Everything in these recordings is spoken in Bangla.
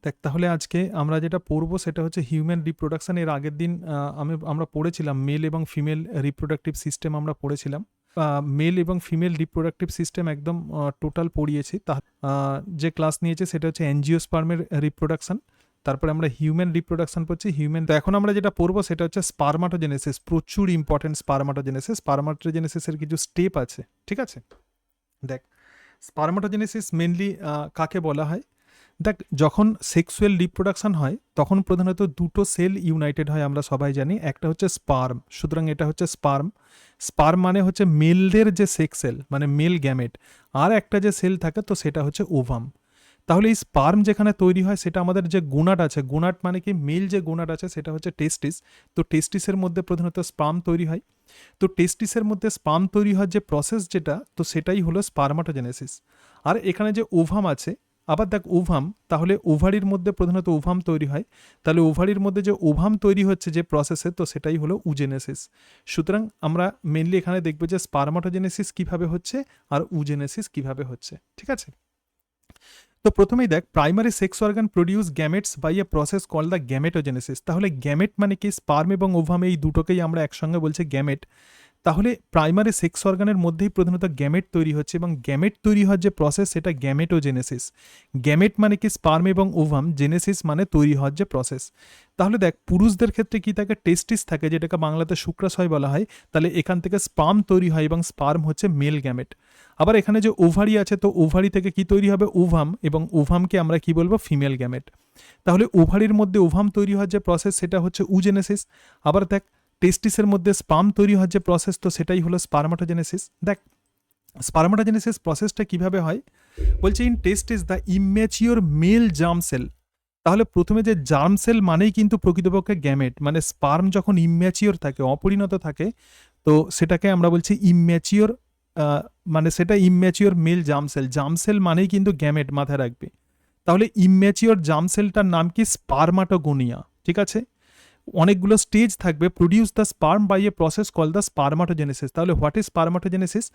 দেখ তাহলে আজকে আমরা যেটা পড়বো সেটা হচ্ছে হিউম্যান রিপ্রোডাকশন। এর আগের দিন আমরা পড়েছিলাম মেল এবং ফিমেল রিপ্রোডাক্টিভ সিস্টেম আমরা পড়েছিলাম। মেল এবং ফিমেল রিপ্রোডাক্টিভ সিস্টেম একদম টোটাল পড়িয়েছি। তা যে ক্লাস নিয়েছে সেটা হচ্ছে অ্যাঞ্জিওস্পার্মের রিপ্রোডাকশন। তারপরে আমরা হিউম্যান রিপ্রোডাকশন পড়ছি হিউম্যান। তো এখন আমরা যেটা পড়বো সেটা হচ্ছে স্পারমাটোজেনেসিস। প্রচুর ইম্পর্টেন্ট স্পারমাটোজেনেসিস। স্পারমাটোজেনেসিসের কিছু স্টেপ আছে, ঠিক আছে। দেখ স্পারমাটোজেনেসিস মেনলি কাকে বলা হয়? দেখ যখন সেক্সুয়াল রিপ্রোডাকশন হয় তখন প্রধানত দুটো সেল ইউনাইটেড হয়, আমরা সবাই জানি। একটা হচ্ছে স্পার্ম, সুতরাং এটা হচ্ছে স্পার্ম। স্পার্ম মানে হচ্ছে মেলদের যে সেক্স সেল, মানে মেল গ্যামেট। আর একটা যে সেল থাকে তো সেটা হচ্ছে ওভাম। তাহলে এই স্পার্ম যেখানে তৈরি হয় সেটা আমাদের যে গোনাট আছে, গোনাট মানে কি মেল যে গোনাট আছে সেটা হচ্ছে টেস্টিস। তো টেস্টিসের মধ্যে প্রধানত স্পার্ম তৈরি হয়। তো টেস্টিসের মধ্যে স্পার্ম তৈরি হওয়ার যে প্রসেস যেটা, তো সেটাই হলো স্পারমাটোজেনেসিস। আর এখানে যে ওভাম আছে, আবার দেখ ওভাম, তাহলে ওভারির মধ্যে প্রধানত ওভাম তৈরি হয়। তাহলে ওভারির মধ্যে যে ওভাম তৈরি হচ্ছে যে প্রসেসে, তো সেটাই হলো উজেনেসিস। সুতরাং আমরা মেনলি এখানে দেখব যে স্পারমাটোজেনেসিস কিভাবে হচ্ছে আর উজেনেসিস কিভাবে হচ্ছে, ঠিক আছে। তো প্রথমেই দেখ primary sex organ produce gametes by a process call the gametogenesis. তাহলে গ্যামেট মানে কি? স্পার্ম এবং ওভাম এই দুটোকেই আমরা একসঙ্গে বলছি গ্যামেট। তাহলে প্রাইমারি সেক্স অর্গানের মধ্যেই প্রধানত গ্যামেট তৈরি হচ্ছে, এবং গ্যামেট তৈরি হওয়ার যে প্রসেস সেটা গ্যামেটোজেনেসিস। গ্যামেট মানে কি? স্পার্ম এবং ওভাম। জেনেসিস মানে তৈরি হওয়ার যে প্রসেস। তাহলে দেখ পুরুষদের ক্ষেত্রে কি থাকে? টেস্টিস থাকে, যেটাকে বাংলাতে শুক্রাশয় বলা হয়। তাহলে এখান থেকে স্পার্ম তৈরি হয় এবং স্পার্ম হচ্ছে মেল গ্যামেট। আবার এখানে যে ওভারি আছে, তো ওভারি থেকে কি তৈরি হবে? ওভাম, এবং ওভামকে আমরা কি বলবো? Female gamete. তাহলে ওভারির মধ্যে ওভাম তৈরি হওয়ার যে প্রসেস সেটা হচ্ছে উজেনেসিস। আবার দেখ টেস্টিসের মধ্যে স্পার্ম তৈরি হওয়ার যে প্রসেস, তো সেটাই হলো স্পারমাটোজেনেসিস। দেখ স্পারমাটোজেনেসিস প্রসেসটা কিভাবে হয় বলছে, in testis the immature male germ cell. তাহলে প্রথমে যে জার্ম সেল মানেই কিন্তু প্রকৃতপক্ষে গ্যামেট, মানে স্পার্ম যখন ইম্যাচিওর থাকে, অপরিণত থাকে, তো সেটাকে আমরা বলছি ইম্যাচিওর, মানে সেটা immature male germ cell. Germ cell মানেই কিন্তু গ্যামেট, মাথায় রাখবে। তাহলে ইম্যাচিওর জার্ম সেলটার নাম কি? স্পারমাটোগোনিয়া, ঠিক আছে। অনেকগুলো স্টেজ থাকবে। Produce the sperm by a process call the spermatogenesis. তাহলে হোয়াট ইজ স্পারমাটোজেনেসিস?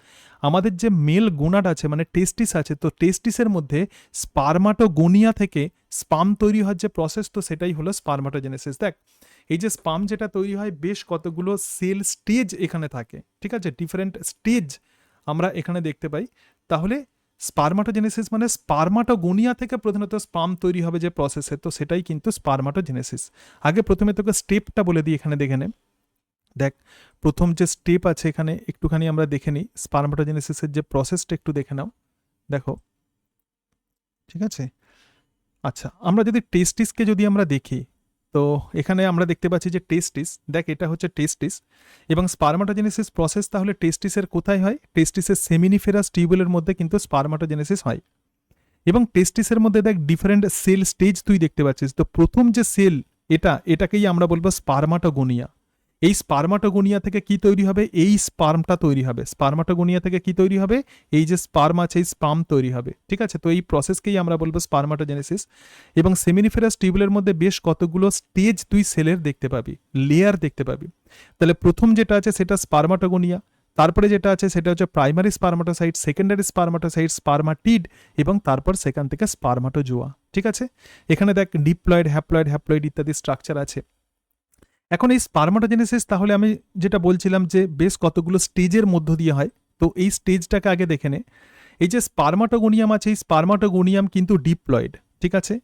আমাদের যে মেল গোনাড আছে, মানে টেস্টিস আছে, তো টেস্টিসের মধ্যে স্পারমাটোগোনিয়া থেকে স্পার্ম তৈরি হওয়ার যে প্রসেস, তো সেটাই হলো স্পারমাটোজেনেসিস। দেখ এই যে স্পার্ম যেটা তৈরি হয়, বেশ কতগুলো সেল স্টেজ এখানে থাকে, ঠিক আছে। ডিফারেন্ট স্টেজ আমরা এখানে দেখতে পাই। তাহলে স্পারমাটোজেনেসিস মানে স্পারমাটোগোনিয়া থেকে প্রধানত স্পার্ম তৈরি হবে যে প্রসেসে, তো সেটাই কিন্তু স্পারমাটোজেনেসিস। আগে প্রথমে তোকে স্টেপটা বলে দিই, এখানে দেখে নে। দেখ প্রথম যে স্টেপ আছে এখানে একটুখানি আমরা দেখে নিই। স্পারমাটোজেনেসিসের যে প্রসেসটা একটু দেখে নাও, দেখো, ঠিক আছে। আচ্ছা, আমরা যদি টেস্টিসকে যদি আমরা দেখি, তো এখানে আমরা দেখতে পাচ্ছি যে টেস্টিস, দেখ এটা হচ্ছে টেস্টিস। এবং স্পারমাটোজেনেসিস প্রসেস তাহলে টেস্টিসের কোথায় হয়? টেস্টিসের সেমিনিফেরাস টিউবুলের মধ্যে কিন্তু স্পারমাটোজেনেসিস হয়। এবং টেস্টিসের মধ্যে দেখ ডিফারেন্ট সেল স্টেজ তুই দেখতে পাচ্ছিস। তো প্রথম যে সেল এটাকেই আমরা বলবো স্পারমাটোগোনিয়া। এই স্পারমাটোগোনিয়া থেকে কি তৈরি হবে? এই স্পার্মটা তৈরি হবে। স্পারমাটোগোনিয়া থেকে কি তৈরি হবে? এই যে স্পার্ম আছে, এই স্পার্ম তৈরি হবে, ঠিক আছে। তো এই প্রসেসকেই আমরা বলবো স্পারমাটোজেনেসিস। এবং সেমিনিফেরাস টিউবুলের মধ্যে বেশ কতগুলো স্টেজ তুই সেলের দেখতে পাবি, লেয়ার দেখতে পাবি। তাহলে প্রথম যেটা আছে সেটা স্পারমাটোগোনিয়া। তারপরে যেটা আছে সেটা হচ্ছে প্রাইমারি স্পারমাটোসাইট, সেকেন্ডারি স্পারমাটোসাইট, স্পারমাটিড, এবং তারপর সেখান থেকে স্পারমাটোজোয়া, ঠিক আছে। এখানে দেখ ডিপ্লয়েড, হ্যাপ্লয়েড, হ্যাপ্লয়েড ইত্যাদি স্ট্রাকচার আছে। এখন এই স্পারমাটোজেনেসিস, তাহলে আমি যেটা বলছিলাম যে বেশ কতগুলো স্টেজের মধ্য দিয়ে হয়। তো এই স্টেজটাকে আগে দেখে নে। এই যে স্পারমাটোগোনিয়াম আছে, এই স্পারমাটোগোনিয়াম কিন্তু ডিপ্লয়েড, ঠিক আছে।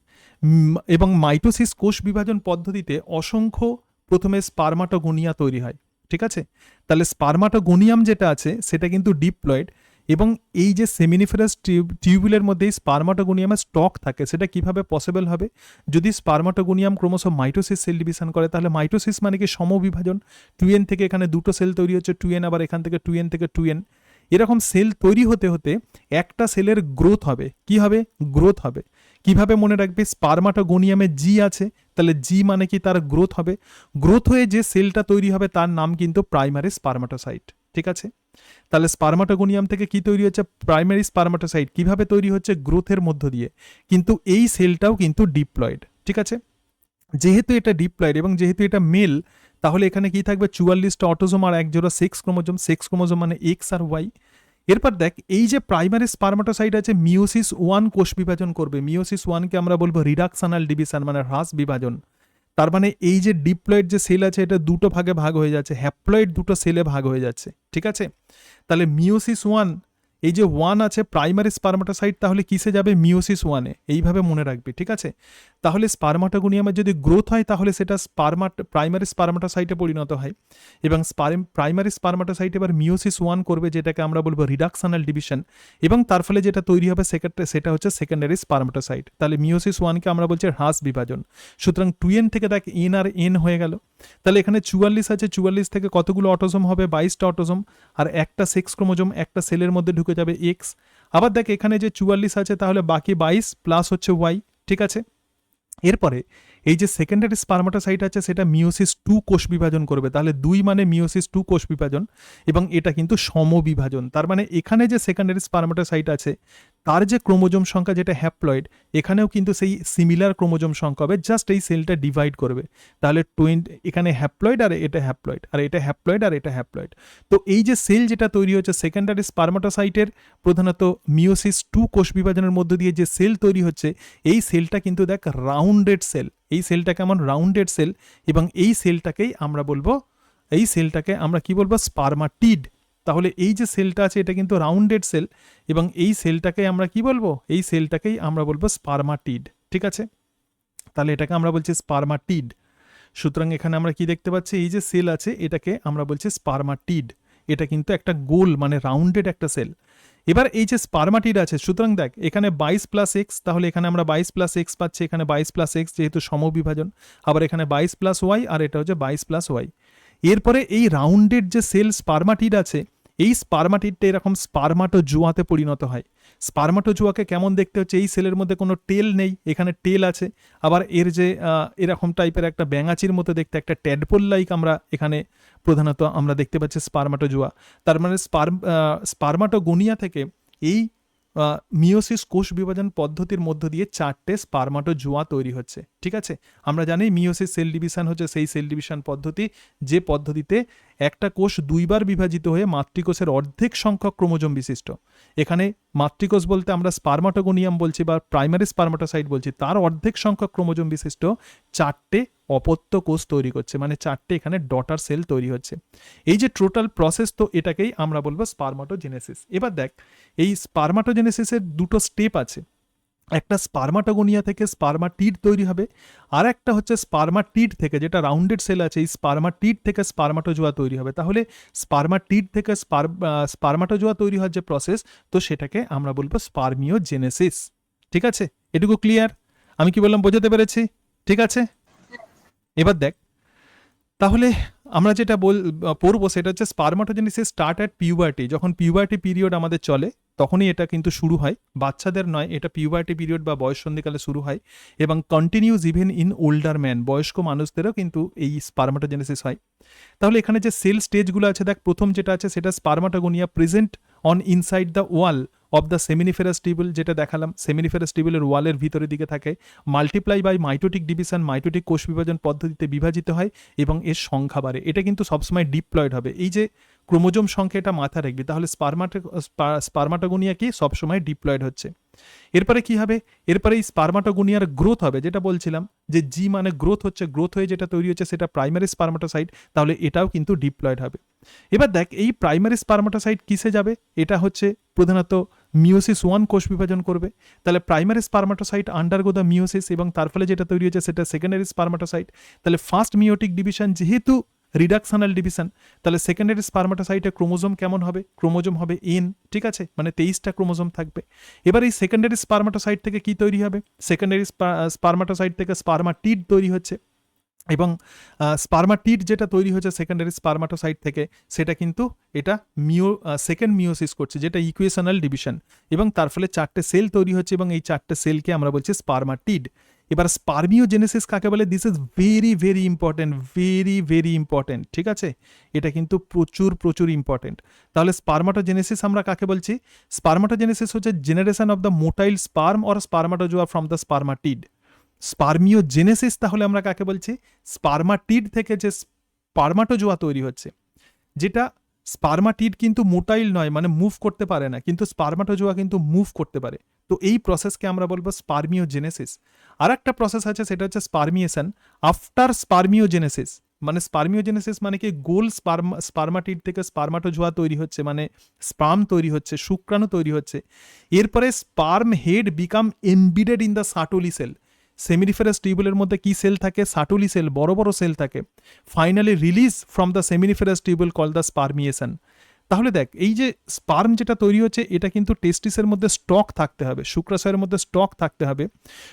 এবং মাইটোসিস কোষ বিভাজন পদ্ধতিতে অসংখ্য প্রথমে স্পারমাটোগোনিয়া তৈরি হয়, ঠিক আছে। তাহলে স্পারমাটোগোনিয়াম যেটা আছে সেটা কিন্তু ডিপ্লয়েড। এবং এই যে সেমিনিফেরাস টিউবুলের মধ্যে স্পারমাটোগোনিয়ামের স্টক থাকে, সেটা কিভাবে পসিবল হবে? যদি স্পারমাটোগোনিয়াম ক্রমশ মাইটোসিস সেল ডিভিশন করে, তাহলে মাইটোসিস মানে কি? সমবিভাজন। 2n থেকে এখানে দুটো সেল তৈরি হচ্ছে, 2n, আবার এখান থেকে 2n থেকে 2n, এরকম সেল তৈরি হতে হতে একটা সেলের গ্রোথ হবে। কি হবে? গ্রোথ হবে। কিভাবে মনে রাখবে? স্পারমাটোগোনিয়ামে জি আছে, তাহলে জি মানে কি? তার গ্রোথ হবে। গ্রোথ হয়ে যে সেলটা তৈরি হবে তার নাম কিন্তু প্রাইমারি স্পারমাটোসাইট, ঠিক আছে। তাহলে স্পারমাটোগোনিয়াম থেকে কি তৈরি হচ্ছে? প্রাইমারি স্পারমাটোসাইট। কিভাবে তৈরি হচ্ছে? গ্রোথের মধ্য দিয়ে। কিন্তু এই সেলটাও কিন্তু ডিপ্লয়েড, ঠিক আছে। যেহেতু এটা ডিপ্লয়েড এবং যেহেতু এটা মেল, তাহলে এখানে কি থাকবে? 44টা অটোজোম আর এক জোড়া সেক্স ক্রোমোজোম। সেক্স ক্রোমোজোম মানে এক্স আর ওয়াই। এরপর দেখ এই যে প্রাইমারি স্পারমাটোসাইট আছে মিওসিস ওয়ান কোষ বিভাজন করবে, মিওসিস ওয়ানকে আমরা বলবো রিডাকশনাল ডিভিশন মানে হ্রাস বিভাজন। তার মানে এই যে ডিপ্লয়েড যে সেল আছে এটা দুটো ভাগে ভাগ হয়ে যাচ্ছে, হ্যাপ্লয়েড দুটো সেলে ভাগ হয়ে যাচ্ছে, ঠিক আছে। তাহলে মিওসিস ওয়ান, এই যে ওয়ান আছে প্রাইমারি স্পারমাটোসাইট, তাহলে কিসে যাবে মিওসিস ওয়ানে, এইভাবে মনে রাখবি, ঠিক আছে। তাহলে স্পারমাটোগোনিয়ামের যদি গ্রোথ হয় তাহলে সেটা প্রাইমারি স্পারমাটোসাইটে পরিণত হয়, এবং প্রাইমারি স্পারমাটোসাইট এবার মিওসিস ওয়ান করবে, যেটাকে আমরা বলবো রিডাকশনাল ডিভিশন, এবং তার ফলে যেটা তৈরি হবে সেটা হচ্ছে সেকেন্ডারি স্পারমাটোসাইট। তাহলে মিওসিস ওয়ানকে আমরা বলছি হ্রাস বিভাজন। সুতরাং 2n থেকে দেখ n আর n হয়ে গেল। তাহলে এখানে 44 আছে, 44 থেকে কতগুলো অটোজোম হবে, 22টা অটোজোম, আর একটা সেক্স ক্রোমোজোম একটা সেলের মধ্যে ঢুকে যাবে এক্স। আবার দেখ এখানে যে 44 আছে তাহলে বাকি 22 প্লাস হচ্ছে ওয়াই, ঠিক আছে। এরপরে এই যে সেকেন্ডারি স্পারমাটোসাইট আছে সেটা মিওসিস 2 কোষ বিভাজন করবে, তাহলে 2 মানে মিওসিস 2 কোষ বিভাজন, এবং এটা কিন্তু সমবিভাজন। তার মানে এখানে যে সেকেন্ডারি স্পারমাটোসাইট আছে তার যে ক্রোমোজোম সংখ্যা যেটা হ্যাপ্লয়েড, এখানেও কিন্তু সেই সিমিলার ক্রোমোজোম সংখ্যা হবে, জাস্ট এই সেলটা ডিভাইড করবে। তাহলে এখানে হ্যাপ্লয়েড আর এটা হ্যাপ্লয়েড, আর এটা হ্যাপ্লয়েড আর এটা হ্যাপ্লয়েড। তো এই যে সেল যেটা তৈরি হচ্ছে সেকেন্ডারি স্পারমাটোসাইটের প্রধানত মিওসিস 2 কোষ বিভাজনের মধ্য দিয়ে যে সেল তৈরি হচ্ছে, এই সেলটা কিন্তু দেখ রাউন্ডেড সেল, এই সেলটা কেমন রাউন্ডেড সেল, এবং এই সেলটাকেই আমরা বলবো, এই সেলটাকে আমরা কি বলবো স্পারমাটিড। তাহলে এই যে সেলটা আছে এটা কিন্তু রাউন্ডেড সেল, এবং এই সেলটাকে আমরা কি বলবো, এই সেলটাকেই আমরা বলবো স্পারমাটিড, ঠিক আছে। তাহলে এটাকে আমরা বলছি স্পারমাটিড। সুতরাং এখানে আমরা কি দেখতে পাচ্ছি, এই যে সেল আছে এটাকে আমরা বলছি স্পারমাটিড, এটা কিন্তু একটা গোল মানে রাউন্ডেড একটা সেল। এবার এই যে স্পারমাটিড আছে, সুতরাং দেখ এখানে 22 প্লাস এক্স, তাহলে এখানে আমরা 22 প্লাস এক্স পাচ্ছি, এখানে 22 প্লাস এক্স যেহেতু সমবিভাজন, আবার এখানে 22 প্লাস ওয়াই, আর এটা হচ্ছে 22 প্লাস ওয়াই। এরপরে এই রাউন্ডেড যে সেল স্পারমাটিড আছে, এই স্পারমাটিডটা এরকম স্পারমাটোজোয়াতে পরিণত হয়। স্পারমাটোজোয়াকে কেমন দেখতে হচ্ছে, এই সেলের মধ্যে কোনো টেল নেই, এখানে টেল আছে, আবার এর যে এরকম টাইপের একটা ব্যাঙাচির মতো দেখতে একটা ট্যাডপোল লাইক আমরা এখানে প্রধানত আমরা দেখতে পাচ্ছি স্পারমাটোজোয়া। তার মানে স্পারমাটোগোনিয়া থেকে এই মিওসিস কোষ বিভাজন পদ্ধতির মধ্য দিয়ে 4টে স্পারমাটোজোয়া তৈরি হচ্ছে, ঠিক আছে। আমরা জানি মিওসিস সেল ডিভিশন হচ্ছে সেই সেল ডিভিশন পদ্ধতি যে পদ্ধতিতে একটা কোষ দুইবার বিভাজিত হয়ে মাতৃকোষের অর্ধেক সংখ্যক ক্রোমোজোম বিশিষ্ট, এখানে মাতৃকোষ বলতে আমরা স্পারমাটোগোনিয়াম বলছি বা প্রাইমারি স্পারমাটোসাইট বলছি, তার অর্ধেক সংখ্যক ক্রোমোজোম বিশিষ্ট 4টে অপত্য কোষ তৈরি করছে, মানে 4টে এখানে ডটার সেল তৈরি হচ্ছে। এই যে টোটাল প্রসেস, তো এটাকেই আমরা বলবো স্পারমাটোজেনেসিস। এবার দেখ এই স্পারমাটোজেনেসিসের দুটো স্টেপ আছে, একটা স্পারমাটোগোনিয়া থেকে স্পারমাটিড তৈরি হবে, আর একটা হচ্ছে স্পারমাটিড থেকে, যেটা রাউন্ডেড সেল আছে এই স্পারমাটিড থেকে স্পারমাটোজোয়া তৈরি হবে। তাহলে স্পারমাটিড থেকে স্পারমাটোজোয়া তৈরি হওয়ার যে প্রসেস, তো সেটাকে আমরা বলবো স্পারমিওজেনেসিস, ঠিক আছে। এটুকু ক্লিয়ার? আমি কি বললাম বোঝাতে পেরেছি? ঠিক আছে। এবার দেখ তাহলে আমরা যেটা পড়বো সেটা হচ্ছে স্পারমাটোজেনেসিস স্টার্ট অ্যাট পিউবার্টি। যখন পিউবার্টি পিরিয়ড আমাদের চলে তখনই এটা কিন্তু শুরু হয়, বাচ্চাদের নয়, এটা পিউবার্টি পিরিয়ড বা বয়ঃসন্ধিকালে শুরু হয়, এবং continues even in older man, বয়স্ক মানুষদেরও কিন্তু এই স্পারমাটোজেনেসিস হয়। তাহলে এখানে যে সেল স্টেজগুলো আছে দেখ, প্রথম যেটা আছে সেটা spermatogonia present on inside the wall of the seminiferous tubule, যেটা দেখালাম সেমিনিফেরাস টিউবুলের ওয়ালের ভিতরের দিকে থাকে, multiply by mitotic division, mitotic কোষ বিভাজন পদ্ধতিতে বিভাজিত হয় এবং এর সংখ্যা বাড়ে। এটা কিন্তু সবসময় ডিপ্লয়েড হবে, এই যে ক্রোমোজোম সংখ্যা এটা মাথায় রাখবি, তাহলে স্পারমাটোগোনিয়া কি সবসময় ডিপ্লয়েড হচ্ছে। এরপরে কি হবে, এরপরে এই স্পারমাটোগোনিয়ার গ্রোথ হবে, যেটা বলছিলাম যে জি মানে গ্রোথ হচ্ছে, গ্রোথ হয়ে যেটা তৈরি হচ্ছে সেটা প্রাইমারি স্পারমাটোসাইট, তাহলে এটাও কিন্তু ডিপ্লয়েড হবে। এবার দেখ এই প্রাইমারি স্পারমাটোসাইট কিসে যাবে, এটা হচ্ছে প্রধানত মিওসিস 1 কোষ বিভাজন করবে। তাহলে প্রাইমারি স্পারমাটোসাইট আন্ডারগো দ্য মিওসিস, এবং তার ফলে যেটা তৈরি হচ্ছে সেটা সেকেন্ডারি স্পারমাটোসাইট। তাহলে ফার্স্ট মিওটিক ডিভিশন যেহেতু রিডাকশনাল ডিভিশন, তাহলে সেকেন্ডারি স্পারমাটোসাইটের ক্রোমোজোম কেমন হবে, ক্রোমোজোম হবে এন, ঠিক আছে, মানে 23টা ক্রোমোজোম থাকবে। এবার এই সেকেন্ডারি স্পারমাটোসাইট থেকে কি তৈরি হবে, সেকেন্ডারি স্পারমাটোসাইট থেকে স্পারমাটিড তৈরি হচ্ছে, এবং স্পারমাটিড যেটা তৈরি হচ্ছে সেকেন্ডারি স্পারমাটোসাইট থেকে সেটা কিন্তু এটা সেকেন্ড মিওসিস করছে, যেটা ইকুয়েশনাল ডিভিশন, এবং তার ফলে 4টে সেল তৈরি হচ্ছে, এবং এই 4টে সেলকে আমরা বলছি স্পারমাটিড। এবার স্পারমিওজেনেসিস কাকে বলে, this is very very important, very very important, ঠিক আছে, এটা কিন্তু প্রচুর প্রচুর ইম্পর্টেন্ট। তাহলে স্পারমাটোজেনেসিস আমরা কাকে বলছি, স্পারমাটোজেনেসিস হচ্ছে generation of the motile sperm or spermatozoa from the spermatid. Spermiogenesis তাহলে আমরা কাকে বলছি, স্পারমাটিড থেকে যে স্পারমাটোজোয়া তৈরি হচ্ছে, যেটা স্পার্মাটিড কিন্তু মোটাইল নয়, মানে মুভ করতে পারে না, কিন্তু স্পার্মাটোজোয়া কিন্তু মুভ করতে পারে। তো এই প্রসেসকে আমরা বলবো স্পার্মিওজেনেসিস। আর একটা প্রসেস আছে, সেটা হচ্ছে স্পার্মিয়েশন আফটার স্পার্মিওজেনেসিস। মানে স্পার্মিওজেনেসিস মানে কি, গোল স্পার্মাটিড থেকে স্পার্মাটোজোয়া তৈরি হচ্ছে, মানে স্পার্ম তৈরি হচ্ছে, শুক্রাণু তৈরি হচ্ছে। এরপরে sperm head become embedded in the Sertoli cell. Seminiferous টিউবুলের মধ্যে কি সেল থাকে? সাটুলি সেল, বড় বড় সেল থাকে। Finally release from the seminiferous tubule call the spermiation. তাহলে দেখ, এই যে স্পার্ম যেটা তৈরি হচ্ছে, এটা কিন্তু টেস্টিসের মধ্যে স্টক থাকতে হবে, শুক্রাশয়ের মধ্যে স্টক থাকতে হবে।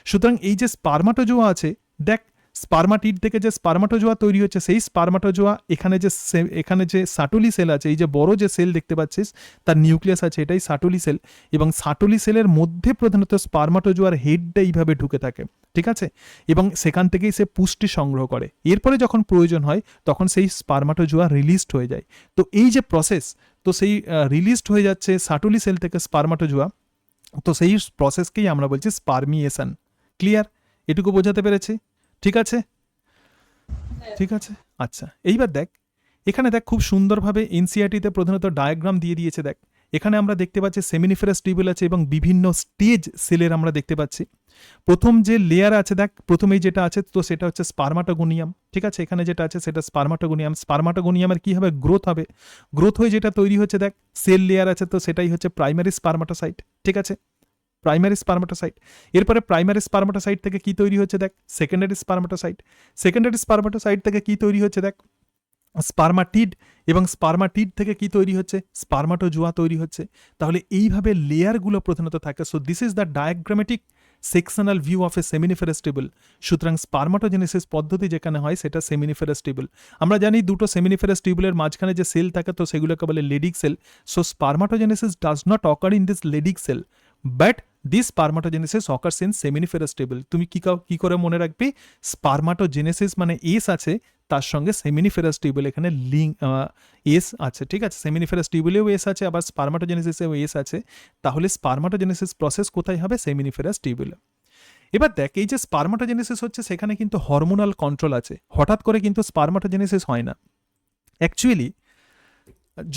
সুতরাং এই যে স্পার্মাটোজোয়া আছে, দেখ স্পার্মাটিড থেকে যে স্পার্মাটোজোয়া তৈরি হচ্ছে, সেই স্পার্মাটোজোয়া এখানে যে সাটুলি সেল আছে, এই যে বড় যে সেল দেখতে পাচ্ছিস, তার নিউক্লিয়াস আছে, এটাই সাটুলি সেল। এবং সাটুলি সেলের মধ্যে প্রধানত স্পার্মাটোজোয়ার হেডটা এইভাবে ঢুকে থাকে, ঠিক আছে? এবং সেখান থেকেই সে পুষ্টি সংগ্রহ করে। এরপরে যখন প্রয়োজন হয় তখন সেই স্পার্মাটোজোয়া রিলিজড হয়ে যায়। তো এই যে প্রসেস, তো সেই রিলিজড হয়ে যাচ্ছে সাটুলি সেল থেকে স্পার্মাটোজোয়া, তো সেই প্রসেসকেই আমরা বলছি স্পার্মিয়েশন। ক্লিয়ার? এটুকু বোঝাতে পেরেছি? ঠিক আছে, ঠিক আছে। আচ্ছা, এইবার দেখ, এখানে দেখ খুব সুন্দরভাবে এনসিইআরটিতে প্রধানত ডায়াগ্রাম দিয়ে দিয়েছে। দেখ এখানে আমরা দেখতে পাচ্ছি সেমিনিফেরাস টিউবুল আছে এবং বিভিন্ন স্টেজ সেলের আমরা দেখতে পাচ্ছি। প্রথম যে লেয়ার আছে, দেখ প্রথমেই যেটা আছে, তো সেটা হচ্ছে স্পার্মাটোগোনিয়াম, ঠিক আছে? এখানে যেটা আছে সেটা স্পার্মাটোগোনিয়াম। স্পার্মাটোগোনিয়ামের কি হবে? গ্রোথ হবে। গ্রোথ হয়ে যেটা তৈরি হচ্ছে, দেখ সেল লেয়ার আছে, তো সেটাই হচ্ছে প্রাইমারি স্পার্মাটোসাইট, ঠিক আছে? Primary spermatocyte. এরপরে প্রাইমারি স্পার্মাটোসাইট থেকে কি তৈরি হচ্ছে? দেখ সেকেন্ডারি স্পার্মাটোসাইট। সেকেন্ডারি স্পার্মাটোসাইট থেকে কি তৈরি হচ্ছে? দেখ স্পার্মাটিড। এবং স্পার্মাটিড থেকে কি তৈরি হচ্ছে? স্পার্মাটোজোয়া তৈরি হচ্ছে। তাহলে এইভাবে লেয়ারগুলো প্রধানত থাকে। So this is the diagrammatic sectional view of a seminiferous tubule. সুতরাং স্পার্মাটোজেনেসিস পদ্ধতি যেখানে হয় সেটা সেমিনিফেরাস টিউবুল। আমরা জানি দুটো সেমিনিফেরাস টিউবুলের মাঝখানে যে সেল থাকে, তো সেগুলোকে বলে Leydig cell. So spermatogenesis does not occur in this Leydig cell, but this spermatogenesis occurs in seminiferous tubule. তুমি কি করে মনে রাখবে? স্পার্মাটোজেনেসিস মানে এস আছে, তার সঙ্গে সেমিনিফেরাস টিউবুল এখানে লিঙ্ক এস আছে, ঠিক আছে? সেমিনিফেরাস টিউবুলেও এস আছে, আবার স্পার্মাটোজেনেসিসেও এস আছে। তাহলে স্পার্মাটোজেনেসিস প্রসেস কোথায় হবে? সেমিনিফেরাস টিউবুলে। এবার দেখ, এই যে স্পার্মাটোজেনেসিস হচ্ছে, সেখানে কিন্তু হরমোনাল কন্ট্রোল আছে। হঠাৎ করে কিন্তু স্পার্মাটোজেনেসিস হয় না। অ্যাকচুয়ালি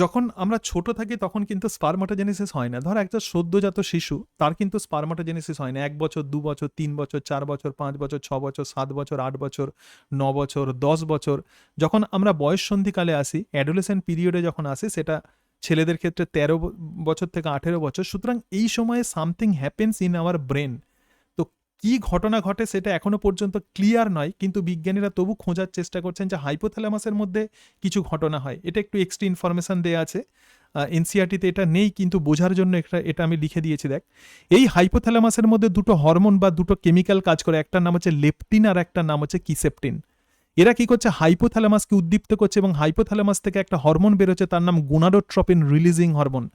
যখন আমরা ছোট থাকি তখন কিন্তু স্পার্মাটোজেনেসিস হয় না। ধর একটা সদ্যজাত শিশু, তার কিন্তু স্পার্মাটোজেনেসিস হয় না 1 বছর, 2 বছর, 3 বছর, 4 বছর, 5 বছর, 6 বছর, 7 বছর, 8 বছর, 9 বছর, 10 বছর। যখন আমরা বয়ঃসন্ধিকালে আসি, অ্যাডোলেসেন্ট পিরিয়ডে যখন আসি, সেটা ছেলেদের ক্ষেত্রে 13 বছর থেকে 18 বছর। সুতরাং এই সময়ে something happens in our brain. তো কি ঘটনা ঘটে সেটা এখনো পর্যন্ত ক্লিয়ার নয়, কিন্তু বিজ্ঞানীরা তবু খোঁজার চেষ্টা করছেন যে হাইপোথ্যালামাসের মধ্যে কিছু ঘটনা হয়। এটা একটু এক্সট্রা ইনফরমেশন দেওয়া আছে, এনসিইআরটিতে এটা নেই, কিন্তু বোঝার জন্য এটা আমি লিখে দিয়েছি। দেখ, এই হাইপোথ্যালামাসের মধ্যে দুটো হরমোন বা দুটো কেমিক্যাল কাজ করে, একটার নাম হচ্ছে লেপটিন আর একটার নাম হচ্ছে কিসেপটিন। এরা কি করছে? হাইপোথ্যালামাসকে উদ্দীপ্ত করছে, এবং হাইপোথ্যালামাস থেকে একটা হরমোন বেরোচ্ছে, তার নাম গোনাডোট্রপিন রিলিজিং হরমোন।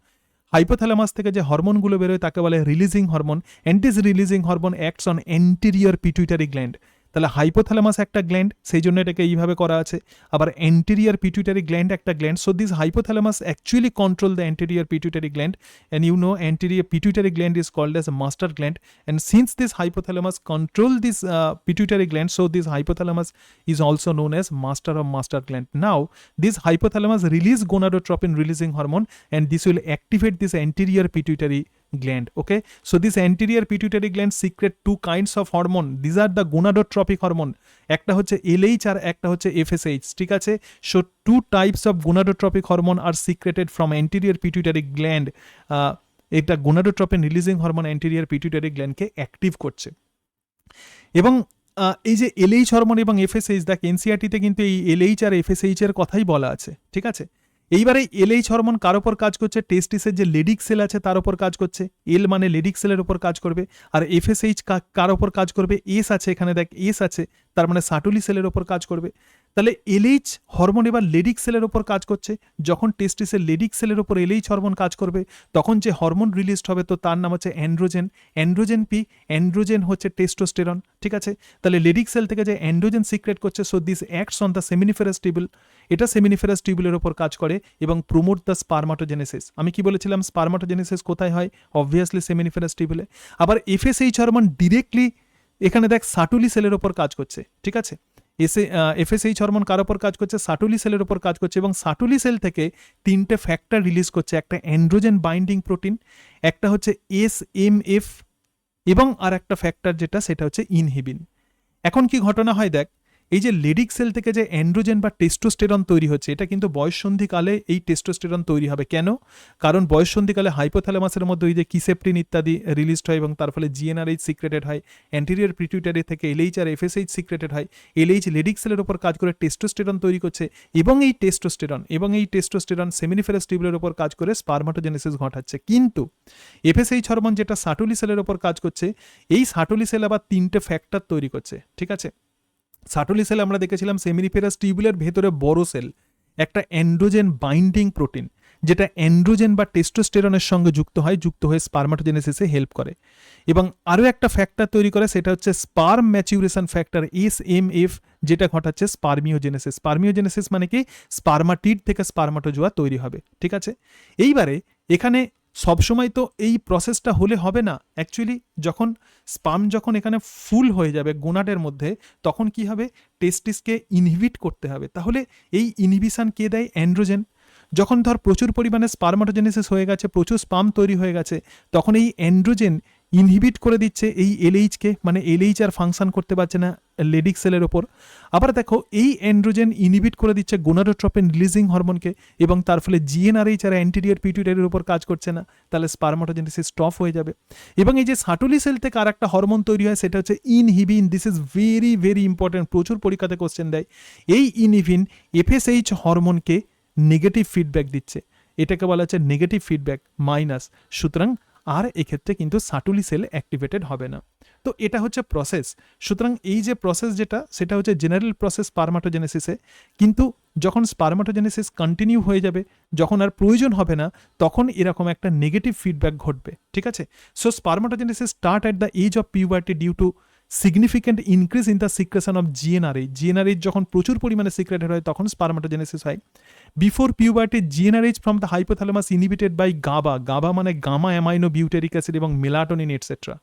হাইপোথ্যালামাস থেকে যে হরমোনগুলো বেরোয় তাকে বলে রিলিজিং হরমোন। অ্যান্টিজ releasing hormone acts on anterior pituitary gland. তাহলে হাইপোথ্যালামাস একটা গ্ল্যান্ড, সেই জন্য এটাকে এইভাবে করা আছে। আবার অ্যান্টেরিয়র পিটুইটারি গ্ল্যান্ড একটা gland. So this hypothalamus actually control the anterior pituitary gland, and you know anterior pituitary gland is called as a master gland. And since this hypothalamus control this pituitary gland, so this hypothalamus is also known as master of master gland. Now this hypothalamus release gonadotropin releasing hormone, and this will activate this anterior pituitary gland. Okay, so this anterior pituitary gland secrete two kinds of hormone. These are the gonadotropic hormone. একটা হচ্ছে LH আর একটা হচ্ছে FSH, ঠিক আছে? So two types of gonadotropic hormone are secreted from anterior pituitary gland. এটা gonadotropin releasing hormone anterior pituitary গ্ল্যান্ডকে অ্যাক্টিভ করছে। এবং এই যে LH হরমোন এবং FSH, দেখ এনসিইআরটিতে কিন্তু এই LH আর FSH এর কথাই বলা আছে, ঠিক আছে? এইবারে LH হরমোন কার ওপর কাজ করছে? টেস্টিসের যে লেডিক সেল আছে তার ওপর কাজ করছে। এল মানে লেডিক সেলের ওপর কাজ করবে। আর FSH কার ওপর কাজ করবে? এস আছে এখানে, দেখ এস আছে, তার মানে সাটুলি সেলের ওপর কাজ করবে। তাহলে LH হরমোন এবার লেডিক সেলের ওপর কাজ করছে। যখন টেস্টিসের লেডিক সেলের ওপর LH হরমোন কাজ করবে, তখন যে হরমোন রিলিজড হবে, তো তার নাম হচ্ছে অ্যান্ড্রোজেন। অ্যান্ড্রোজেন পি, অ্যান্ড্রোজেন হচ্ছে টেস্টোস্টেরন, ঠিক আছে? তাহলে লেডিক সেল থেকে যে অ্যান্ড্রোজেন সিক্রেট করছে, so this acts on the seminiferous tubule. এটা সেমিনিফেরাস টিউবুলের ওপর কাজ করে এবং প্রমোট দ্য স্পার্মাটোজেনেসিস। আমি কি বলেছিলাম? স্পার্মাটোজেনেসিস কোথায় হয়? অবভিয়াসলি সেমিনিফেরাস টিউবুলে। আবার FSH হরমোন ডিরেক্টলি এখানে দেখ সাটুলি সেলের ওপর কাজ করছে, ঠিক আছে? এফএসএইচ হরমোন কার ওপর কাজ করছে? সাটুলি সেলের ওপর কাজ করছে, এবং সাটুলি সেল থেকে 3টে ফ্যাক্টর রিলিজ করছে। একটা অ্যান্ড্রোজেন বাইন্ডিং প্রোটিন, একটা হচ্ছে এসএমএফ, এবং আর একটা ফ্যাক্টর যেটা সেটা হচ্ছে ইনহিবিন। এখন কি ঘটনা হয় দেখ, এই যে লেডিক সেল থেকে যে অ্যান্ড্রোজেন বা টেস্টোস্টেরন তৈরি হচ্ছে, এটা কিন্তু বয়ঃসন্ধিকালে এই টেস্টোস্টেরন তৈরি হবে। কেন? কারণ বয়ঃসন্ধিকালে হাইপোথ্যালামাসের মধ্যে ওই যে কিসেপ্টিন ইত্যাদি রিলিজড হয়, এবং তার ফলে জিএনআরএইচ সিক্রেটেড হয়। অ্যান্টেরিয়র পিটুইটারি থেকে এলএইচ আর এফএসএইচ সিক্রেটেড হয়। এলএইচ লেডিক সেলের উপর কাজ করে টেস্টোস্টেরন তৈরি করছে, এবং এই টেস্টোস্টেরন সেমিনিফেরাস টিউবুলের উপর কাজ করে স্পারমাটোজেনেসিস ঘটাচ্ছে। কিন্তু এফএসএইচ হরমোন যেটা সাটুলি সেলের উপর কাজ করছে, এই সাটুলি সেল আবার 3টে ফ্যাক্টর তৈরি করছে। ঠিক আছে, সাটুলি সেল আমরা দেখেছিলাম সেমিনিফেরাস টিউবুলের ভেতরে বড় সেল, একটা অ্যান্ড্রোজেন বাইন্ডিং প্রোটিন, যেটা অ্যান্ড্রোজেন বা টেস্টোস্টেরনের সঙ্গে যুক্ত হয়ে স্পারমাটোজেনেসিসে হেল্প করে। এবং আরও একটা ফ্যাক্টর তৈরি করে, সেটা হচ্ছে স্পার্ম ম্যাচিউরেশন ফ্যাক্টর এসএমএফ, যেটা ঘটাচ্ছে স্পার্মিওজেনেসিস। স্পার্মিওজেনেসিস মানে কি? স্পার্মাটিড থেকে স্পার্মাটোজোয়া তৈরি হবে। ঠিক আছে, এইবারে এখানে সবসময় তো এই প্রসেসটা হলে হবে না। অ্যাকচুয়ালি যখন এখানে ফুল হয়ে যাবে গোনাডের মধ্যে, তখন কি হবে? টেস্টিসকে ইনহিবিট করতে হবে। তাহলে এই ইনহিবিশন কে দেয়? অ্যান্ড্রোজেন। যখন ধর প্রচুর পরিমাণে স্পারমাটোজেনেসিস হয়ে গেছে, প্রচুর স্পার্ম তৈরি হয়ে গেছে, তখন এই অ্যান্ড্রোজেন ইনহিবিট করে দিচ্ছে এই এলএইচকে, মানে এলএইচ আর ফাংশন করতে পারছে না লেডিক সেলের ওপর। আবার দেখো, এই অ্যান্ড্রোজেন ইনহিবিট করে দিচ্ছে গোনাডোট্রপিন রিলিজিং হরমোনকে, এবং তার ফলে জিএনআরএইচ আর অ্যান্টেরিয়র পিটুইটারির উপর কাজ করছে না, তাহলে স্পারমাটোজেনেসিস স্টপ হয়ে যাবে। এবং এই যে সাটুলি সেল থেকে আর একটা হরমোন তৈরি হয়, সেটা হচ্ছে inhibin. This is very very important, প্রচুর পরীক্ষাতে কোশ্চেন দেয়। এই ইনহিবিন এফএসএইচ হরমোনকে নেগেটিভ ফিডব্যাক দিচ্ছে, এটাকে বলা হচ্ছে নেগেটিভ ফিডব্যাক মাইনাস। সুতরাং আর এক্ষেত্রে কিন্তু সাটুলি সেল অ্যাক্টিভেটেড হবে না। তো এটা হচ্ছে প্রসেস। সুতরাং এই যে প্রসেস যেটা, সেটা হচ্ছে জেনারেল প্রসেস স্পারমাটোজেনেসিসে। কিন্তু যখন স্পারমাটোজেনেসিস কন্টিনিউ হয়ে যাবে, যখন আর প্রয়োজন হবে না, তখন এরকম একটা নেগেটিভ ফিডব্যাক ঘটবে। ঠিক আছে, so spermatogenesis start at the age of puberty due to significant increase in the secretion of GnRH. GnRH যখন প্রচুর পরিমাণে সিক্রেটেড হয়, তখন স্পারমাটোজেনেসিস হয়। Before puberty, GnRH from the hypothalamus inhibited by GABA, GABA মানে গামা অ্যামাইনো বিউটেরিক অ্যাসিড এবং মেলাটোনিন এটসেট্রা।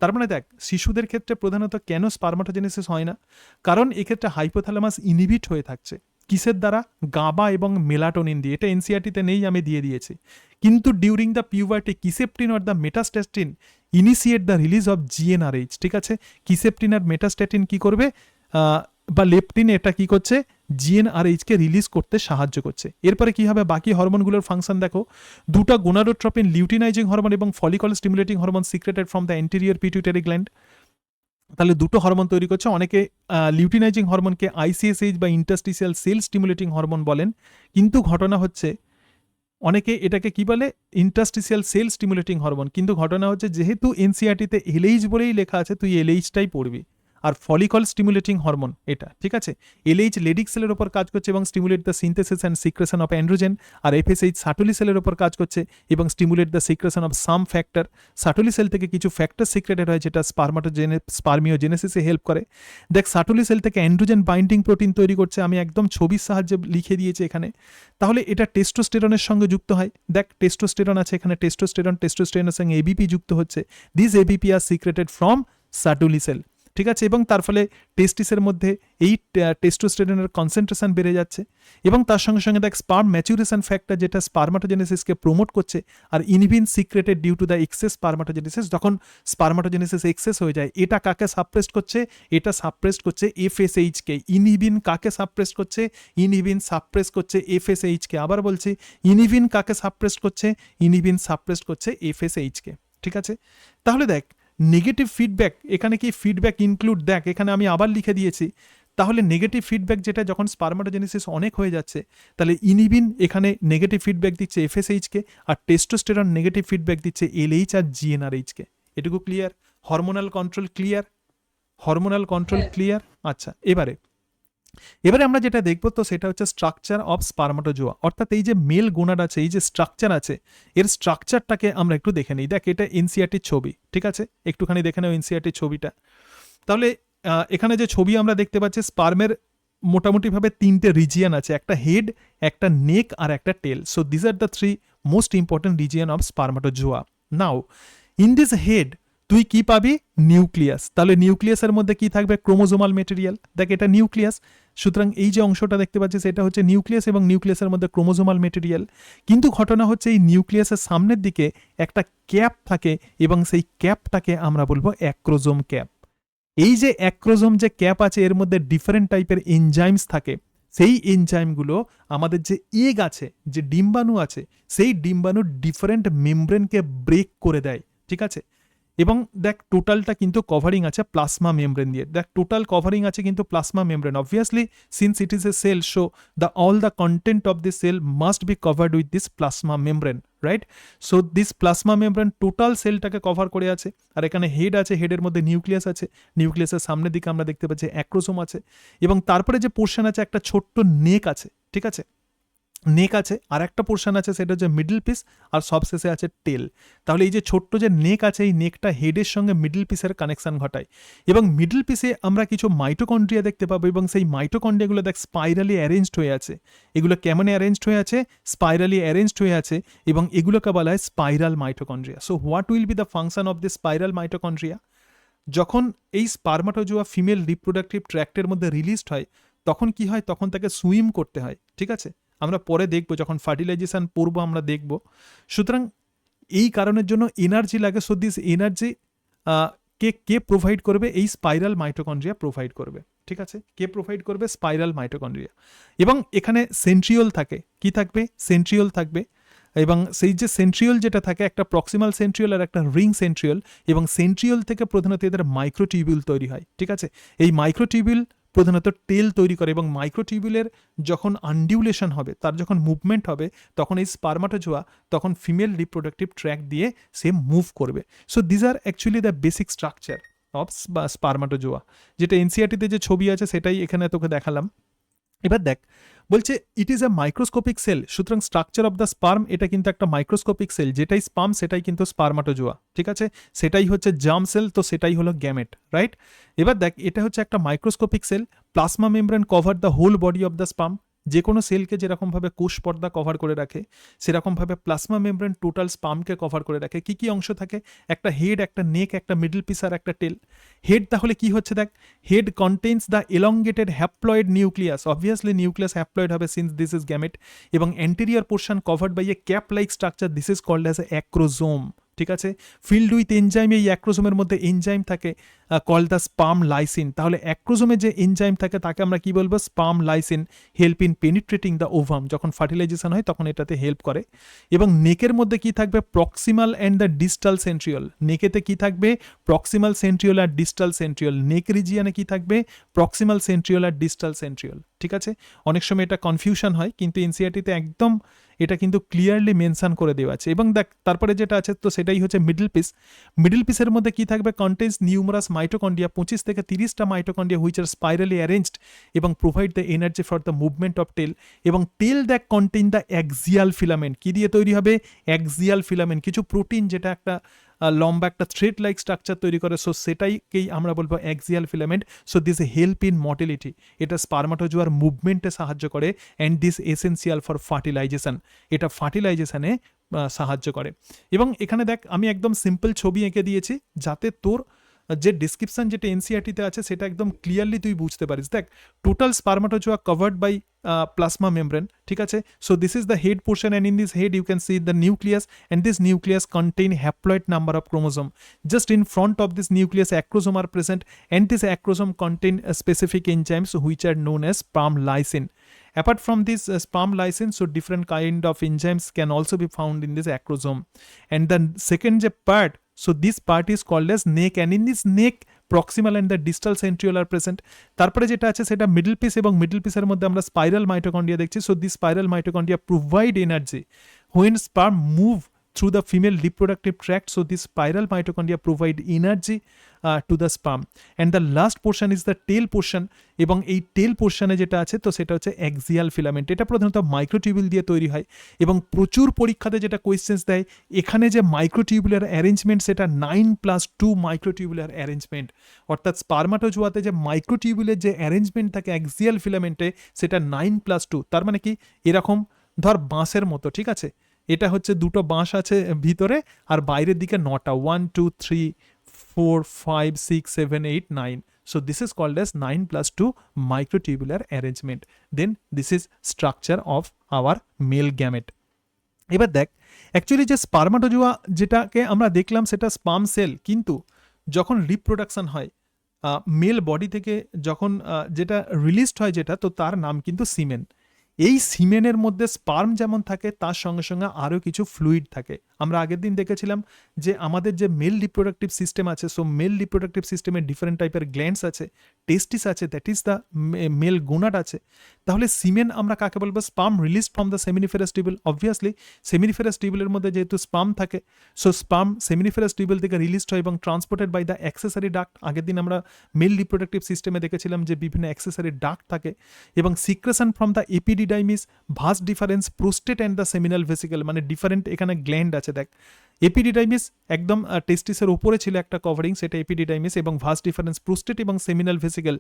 তার মানে দেখ, শিশুদের ক্ষেত্রে প্রধানত কেন স্পারমাটোজেনেসিস হয় না? কারণ এক্ষেত্রে হাইপোথ্যালামাস ইনহিবিট হয়ে থাকছে। কিসের দ্বারা? গাবা এবং মেলাটোনিন দিয়ে। এটা এনসিআরটিতে নেই, আমি দিয়ে দিয়েছি। কিন্তু during the puberty, kisspeptin or the metastatin initiate the release of GnRH. ঠিক আছে, কিসেপটিন আর মেটাস্টেটিন কি করবে, বা লেপটিন, এটা কি করছে? জিএনআরএইচকে রিলিজ করতে সাহায্য করছে। এরপরে কি হবে? বাকি হরমোনগুলোর ফাংশন দেখো। দুটো গোনাডোট্রপিন লিউটিনাইজিং হরমোন এবং follicle stimulating hormone secreted from the anterior pituitary gland. তাহলে দুটো হরমোন তৈরি করছে। অনেকে লিউটিনাইজিং হরমোনকে আইসিএসএইচ বা ইন্টারস্টিসিয়াল সেল স্টিমুলেটিং হরমোন বলেন, কিন্তু ঘটনা হচ্ছে অনেকে এটাকে কি বলে? Interstitial sell stimulating hormone. কিন্তু ঘটনা হচ্ছে, যেহেতু এনসিআরটিতে এলএইচ বলেই লেখা আছে, তুই এলএইচটাই পড়বি। আর ফলিকল স্টিমুলেটিং হরমোন এটা, ঠিক আছে। এলএইচ লেডিক সেলের উপর কাজ করছে এবং stimulate the synthesis and secretion of androgen, আর এফএসএইচ সাটুলি সেলের উপর কাজ করছে এবং stimulate the secretion of some factor. Sertoli cell থেকে কিছু ফ্যাক্টর সিক্রেটেড হয়, যেটা স্পার্মিওজেনেসিসে হেল্প করে। দেখ, সাটুলি সেল থেকে অ্যান্ড্রোজেন বাইন্ডিং প্রোটিন তৈরি করছে, আমি একদম ছবির সাহায্যে লিখে দিয়েছি এখানে। তাহলে এটা টেস্টোস্টেরনের সঙ্গে যুক্ত হয়। দেখ, টেস্টোস্টেরন আছে এখানে, টেস্টোস্টেরনের সঙ্গে এবিপি যুক্ত হচ্ছে। This ABP are secreted from Sertoli cell. ঠিক আছে, এবং তার ফলে টেস্টিসের মধ্যে এই টেস্টোস্টেরনের কনসেন্ট্রেশন বেড়ে যাচ্ছে, এবং তার সঙ্গে সঙ্গে দেখ স্পার্ম ম্যাচুরেশন ফ্যাক্টর, যেটা স্পারমাটোজেনেসিসকে প্রমোট করছে, আর inhibin secreted due to the excess spermatogenesis. যখন স্পারমাটোজেনেসিস এক্সেস হয়ে যায়, এটা কাকে সাপ্রেসড করছে? এটা সাপ্রেসড করছে এফএসএইচকে। ইনহিবিন কাকে সাপ্রেসড করছে? ইনহিবিন সাপ্রেস করছে এফএসএইচকে। আবার বলছি, ইনহিবিন কাকে সাপ্রেসড করছে? ইনহিবিন সাপ্রেসড করছে এফএসএইচকে। ঠিক আছে, তাহলে দেখ নেগেটিভ ফিডব্যাক, এখানে কি ফিডব্যাক ইনক্লুড? দেখ, এখানে আমি আবার লিখে দিয়েছি। তাহলে নেগেটিভ ফিডব্যাক যেটা, যখন স্পারমাটোজেনেসিস অনেক হয়ে যাচ্ছে, তাহলে ইনহিবিন এখানে নেগেটিভ ফিডব্যাক দিচ্ছে এফএসএইচকে, আর টেস্টোস্টেরন নেগেটিভ ফিডব্যাক দিচ্ছে এলএইচ আর জিএনআরএইচকে। এটুকু clear? Hormonal control clear? Hormonal control clear? আচ্ছা, এবারে আমরা যেটা দেখবো, তো সেটা হচ্ছে স্ট্রাকচার অফ স্পারমাটোজোয়া। অর্থাৎ এই যে মেল গোনাড আছে, এই যে স্ট্রাকচার আছে, এর স্ট্রাকচারটাকে আমরা একটু দেখে নিই। দেখ, এটা এনসিআরটির ছবি, ঠিক আছে, একটুখানি দেখে নাও এনসিআরটির ছবিটা। তাহলে এখানে যে ছবি আমরা দেখতে পাচ্ছি, স্পার্মের মোটামুটিভাবে 3টে রিজিয়ন আছে, একটা হেড, একটা নেক, আর একটা tail. So this are the 3 most important region of spermatozoa. Now in this head, তুই কি পাবি? নিউক্লিয়াস। তাহলে নিউক্লিয়াসের মধ্যে কি থাকবে? Chromosomal material. দেখ এটা নিউক্লিয়াস, সুতরাং এই যে অংশটা দেখতে পাচ্ছিস এটা হচ্ছে নিউক্লিয়াস এবং নিউক্লিয়াসের মধ্যে ক্রোমোজোমাল মেটেরিয়াল। কিন্তু ঘটনা হচ্ছে এই নিউক্লিয়াসের সামনের দিকে একটা ক্যাপ থাকে এবং সেই ক্যাপটাকে আমরা বলবো অ্যাক্রোজোম ক্যাপ। এই যে অ্যাক্রোজোম যে ক্যাপ আছে এর মধ্যে ডিফারেন্ট টাইপের এনজাইমস থাকে। সেই এনজাইমগুলো আমাদের যে এগ আছে, যে ডিম্বাণু আছে, সেই ডিম্বাণুর ডিফারেন্ট মেমব্রেনকে ব্রেক করে দেয়, ঠিক আছে। এবং দেখ টোটালটা কিন্তু কভারিং আছে প্লাজমা মেমব্রেন দিয়ে। দেখ টোটাল কভারিং আছে কিন্তু plasma membrane. Obviously since it is a cell, so all the content of the cell must be covered with this plasma membrane, right? So this plasma membrane total সেলটাকে কভার করে আছে। আর এখানে হেড আছে, হেডের মধ্যে নিউক্লিয়াস আছে, নিউক্লিয়াসের সামনের দিকে আমরা দেখতে পাচ্ছি অ্যাক্রোসোম আছে, এবং তারপরে যে পোর্শন আছে একটা ছোট্ট নেক আছে, ঠিক আছে, নেক আছে, আর একটা পোর্শন আছে সেটা হচ্ছে মিডল পিস, আর সবশেষে আছে টেল। তাহলে এই যে ছোট্ট যে নেক আছে এই নেকটা হেডের সঙ্গে মিডল পিসের কানেকশন ঘটায়, এবং মিডল পিসে আমরা কিছু মাইটোকন্ড্রিয়া দেখতে পাবো, এবং সেই মাইটোকন্ড্রিয়াগুলো দেখ স্পাইরালি অ্যারেঞ্জড হয়ে আছে। এগুলো কেমন অ্যারেঞ্জড হয়ে আছে? স্পাইরালি অ্যারেঞ্জড হয়ে আছে, এবং এগুলোকে বলা হয় spiral mitochondria. So what will be the function of this spiral mitochondria? যখন এই স্পারমাটোজোয়া ফিমেল রিপ্রোডাক্টিভ ট্র্যাক্টের মধ্যে রিলিজড হয় তখন কি হয়? তখন তাকে সুইম করতে হয়, ঠিক আছে। আমরা পরে দেখব, যখন ফার্টিলাইজেশন পড়বো আমরা দেখব। সুতরাং এই কারণের জন্য এনার্জি লাগে। So this energy K provide করবে? এই স্পাইরাল মাইটোকন্ড্রিয়া প্রোভাইড করবে, ঠিক আছে। কে প্রোভাইড করবে? Spiral mitochondria. এবং এখানে সেন্ট্রিওল থাকে, কি থাকবে? সেন্ট্রিওল থাকবে, এবং সেই যে সেন্ট্রিওল যেটা থাকে একটা প্রক্সিমাল সেন্ট্রিওল আর একটা রিং সেন্ট্রিওল, এবং সেন্ট্রিওল থেকে প্রধানত এদের মাইক্রোটিউবিউল তৈরি হয়, ঠিক আছে। এই মাইক্রোটিউবিউল প্রধানত টেল তৈরি করে, এবং মাইক্রোটিউবিউলের যখন আনডিউলেশন হবে, তার যখন মুভমেন্ট হবে, তখন এই স্পারমাটোজোয়া তখন ফিমেল রিপ্রোডাক্টিভ ট্র্যাক দিয়ে সে মুভ করবে। So this are actually the basic structure of spermatozoa. যেটা এনসিআরটিতে যে ছবি আছে সেটাই এখানে তোকে দেখালাম। এবার দেখ, বলছে it is a microscopic cell. সুতরাং স্ট্রাকচার অফ দ্য স্পার্ম এটা কিন্তু একটা মাইক্রোস্কোপিক সেল। যেটাই স্পার্ম সেটাই কিন্তু স্পারমাটোজোয়া, ঠিক আছে। সেটাই হচ্ছে জার্ম সেল, তো সেটাই হলো গ্যামেট, রাইট। এবার দেখ, এটা হচ্ছে একটা microscopic cell. Plasma membrane cover the whole body of the sperm. যে কোনো সেলকে যেরকমভাবে কোষ পর্দা কভার করে রাখে, সেরকমভাবে প্লাজমা মেমব্রেন টোটাল স্পার্মকে কভার করে রাখে। কি কি অংশ থাকে? একটা হেড, একটা নেক, একটা মিডল পিস আর একটা টেল। হেড তাহলে কি হচ্ছে? দেখ, head contains the elongated haploid nucleus. Obviously nucleus haploid হবে সিন্স দিস ইজ গ্যামেট, এবং anterior portion covered by a cap like structure, this is called as a acrosome, ঠিক আছে। ফিল্ড উইথ এনজাইম, এই অ্যাক্রোজোমের মধ্যে এনজাইম থাকে কল্ড দ্য স্পার্ম লাইসিন। তাহলে অ্যাক্রোজোমে যে এনজাইম থাকে তাকে আমরা কি বলবো? Sperm lysine. Help in penetrating the ovum, যখন ফার্টিলাইজেশন হয় তখন এটাতে হেল্প করে। এবং নেকের মধ্যে কি থাকবে? Proximal and the distal centriole. নেকেতে কি থাকবে? প্রক্সিমাল সেন্ট্রিওল আর ডিস্টাল সেন্ট্রিওল। নেক রিজিয়ানে কি থাকবে? প্রক্সিমাল সেন্ট্রিওল আর ডিস্টাল সেন্ট্রিওল, ঠিক আছে। অনেক সময় এটা কনফিউশন হয়, কিন্তু এনসিআরটিতে একদম এটা কিন্তু ক্লিয়ারলি মেনশন করে দেওয়া আছে। এবং দেখ তারপরে যেটা আছে তো সেটাই হচ্ছে মিডল পিস। মিডল পিসের মধ্যে কি থাকবে? কন্টেন্স নিউমারাস মাইটোকন্ড্রিয়া, 25 থেকে 30টা mitochondria which are spirally arranged এবং provide the energy for the movement of tail. এবং tail that contain the axial filament. কি দিয়ে তৈরি হবে? অ্যাক্সিয়াল ফিলামেন্ট, কিছু প্রোটিন যেটা একটা লম্বা একটা থ্রেড লাইক স্ট্রাকচার তৈরি করে। সো সেটাইকেই আমরা বলবো axial filament. So this help in motility, এটা স্পারমাটোজোয়ার মুভমেন্টে সাহায্য করে। And this essential for fertilization, এটা ফার্টিলাইজেশনে সাহায্য করে। এবং এখানে দেখ আমি একদম সিম্পল ছবি এঁকে দিয়েছি যাতে তোর যে ডিসক্রিপশন যেটা এনসিআরটিতে আছে সেটা একদম ক্লিয়ারলি তুই বুঝতে পারিস। দেখ, total spermatozoa covered by plasma membrane, ঠিক আছে। So this is the head portion, and in this head you can see the nucleus, and this nucleus contain haploid number of chromosome. Just in front of this nucleus acrosome are present, and this acrosome contain specific enzymes which are known as sperm lysine. Apart from this sperm lysine, so different kind of enzymes can also be found in this acrosome. And the second part, so this part is called as neck, and in this neck proximal and the distal centriole are present. তারপরে যেটা আছে সেটা মিডল পিস, এবং মিডল পিসের মধ্যে আমরা স্পাইরাল মাইটোকন্ড্রিয়া দেখছি। So this spiral mitochondria provide energy when sperm move through the female reproductive tract. So this spiral mitochondria provide energy to the sperm. And the last portion is the tail portion, এবং এই টেল পোর্শনে যেটা আছে তো সেটা হচ্ছে অ্যাক্সিয়াল ফিলামেন্ট। এটা প্রধানত মাইক্রোটিউবিউল দিয়ে তৈরি হয়, এবং প্রচুর পরীক্ষাতে যেটা কোয়েশ্চেন্স দেয় এখানে যে মাইক্রোটিউবুলার অ্যারেঞ্জমেন্ট সেটা 9+2 মাইক্রোটিউবুলার অ্যারেঞ্জমেন্ট। অর্থাৎ স্পারমাটোজোয়াতে যে মাইক্রোটিউবুলের যে অ্যারেঞ্জমেন্ট থাকে অ্যাক্সিয়াল ফিলামেন্টে সেটা 9+2। তার মানে কি? এরকম ধর বাঁশের মতো, ঠিক আছে। এটা হচ্ছে দুটো বাঁশ আছে ভিতরে, আর বাইরের দিকে 9টা, 1 2 3 4, 5, 6, 7, 8, 9. So this is called as 9+2 microtubular arrangement. Then this is structure of our male gamete. এবার দেখ অ্যাকচুয়ালি যে স্পার্মাটোজোয়া যেটাকে আমরা দেখলাম সেটা স্পার্ম সেল, কিন্তু যখন রিপ্রোডাকশন হয় মেল বডি থেকে যখন যেটা রিলিজড হয় যেটা, তো তার নাম কিন্তু সিমেন। এই সিমেনের মধ্যে স্পার্ম যেমন থাকে তার সঙ্গে সঙ্গে আরও কিছু ফ্লুইড থাকে। আমরা আগের দিন দেখেছিলাম যে আমাদের যে মেল রিপ্রোডাক্টিভ সিস্টেম আছে, সো মেল রিপ্রোডাক্টিভ সিস্টেমে ডিফারেন্ট টাইপের গ্ল্যান্ডস আছে, টেস্টিস আছে, that is the male gonad আছে। তাহলে সিমেন আমরা কাকে বলবো? Sperm release from the seminiferous tubule. Obviously seminiferous টিউবুলের মধ্যে যেহেতু স্পার্ম থাকে, সো স্পার্ম সেমিনিফেরাস টিউবুল থেকে রিলিজড হয় এবং transported by the accessory duct. আগের দিন আমরা মেল রিপ্রোডাক্টিভ সিস্টেমে দেখেছিলাম যে বিভিন্ন অ্যাক্সেসরি ডাক্ট থাকে এবং secretion from the epididymis, vase deferens prostate and the seminal vesicle, মানে ডিফারেন্ট এখানে গ্ল্যান্ড আছে। দেখ এপিডিডাইমিস একদম টেস্টিসের উপরে ছিল একটা কভারিং, সেটা এপিডিডাইমিস, এবং ভাস ডিফারেন্স প্রোস্টেট এবং seminal vesicle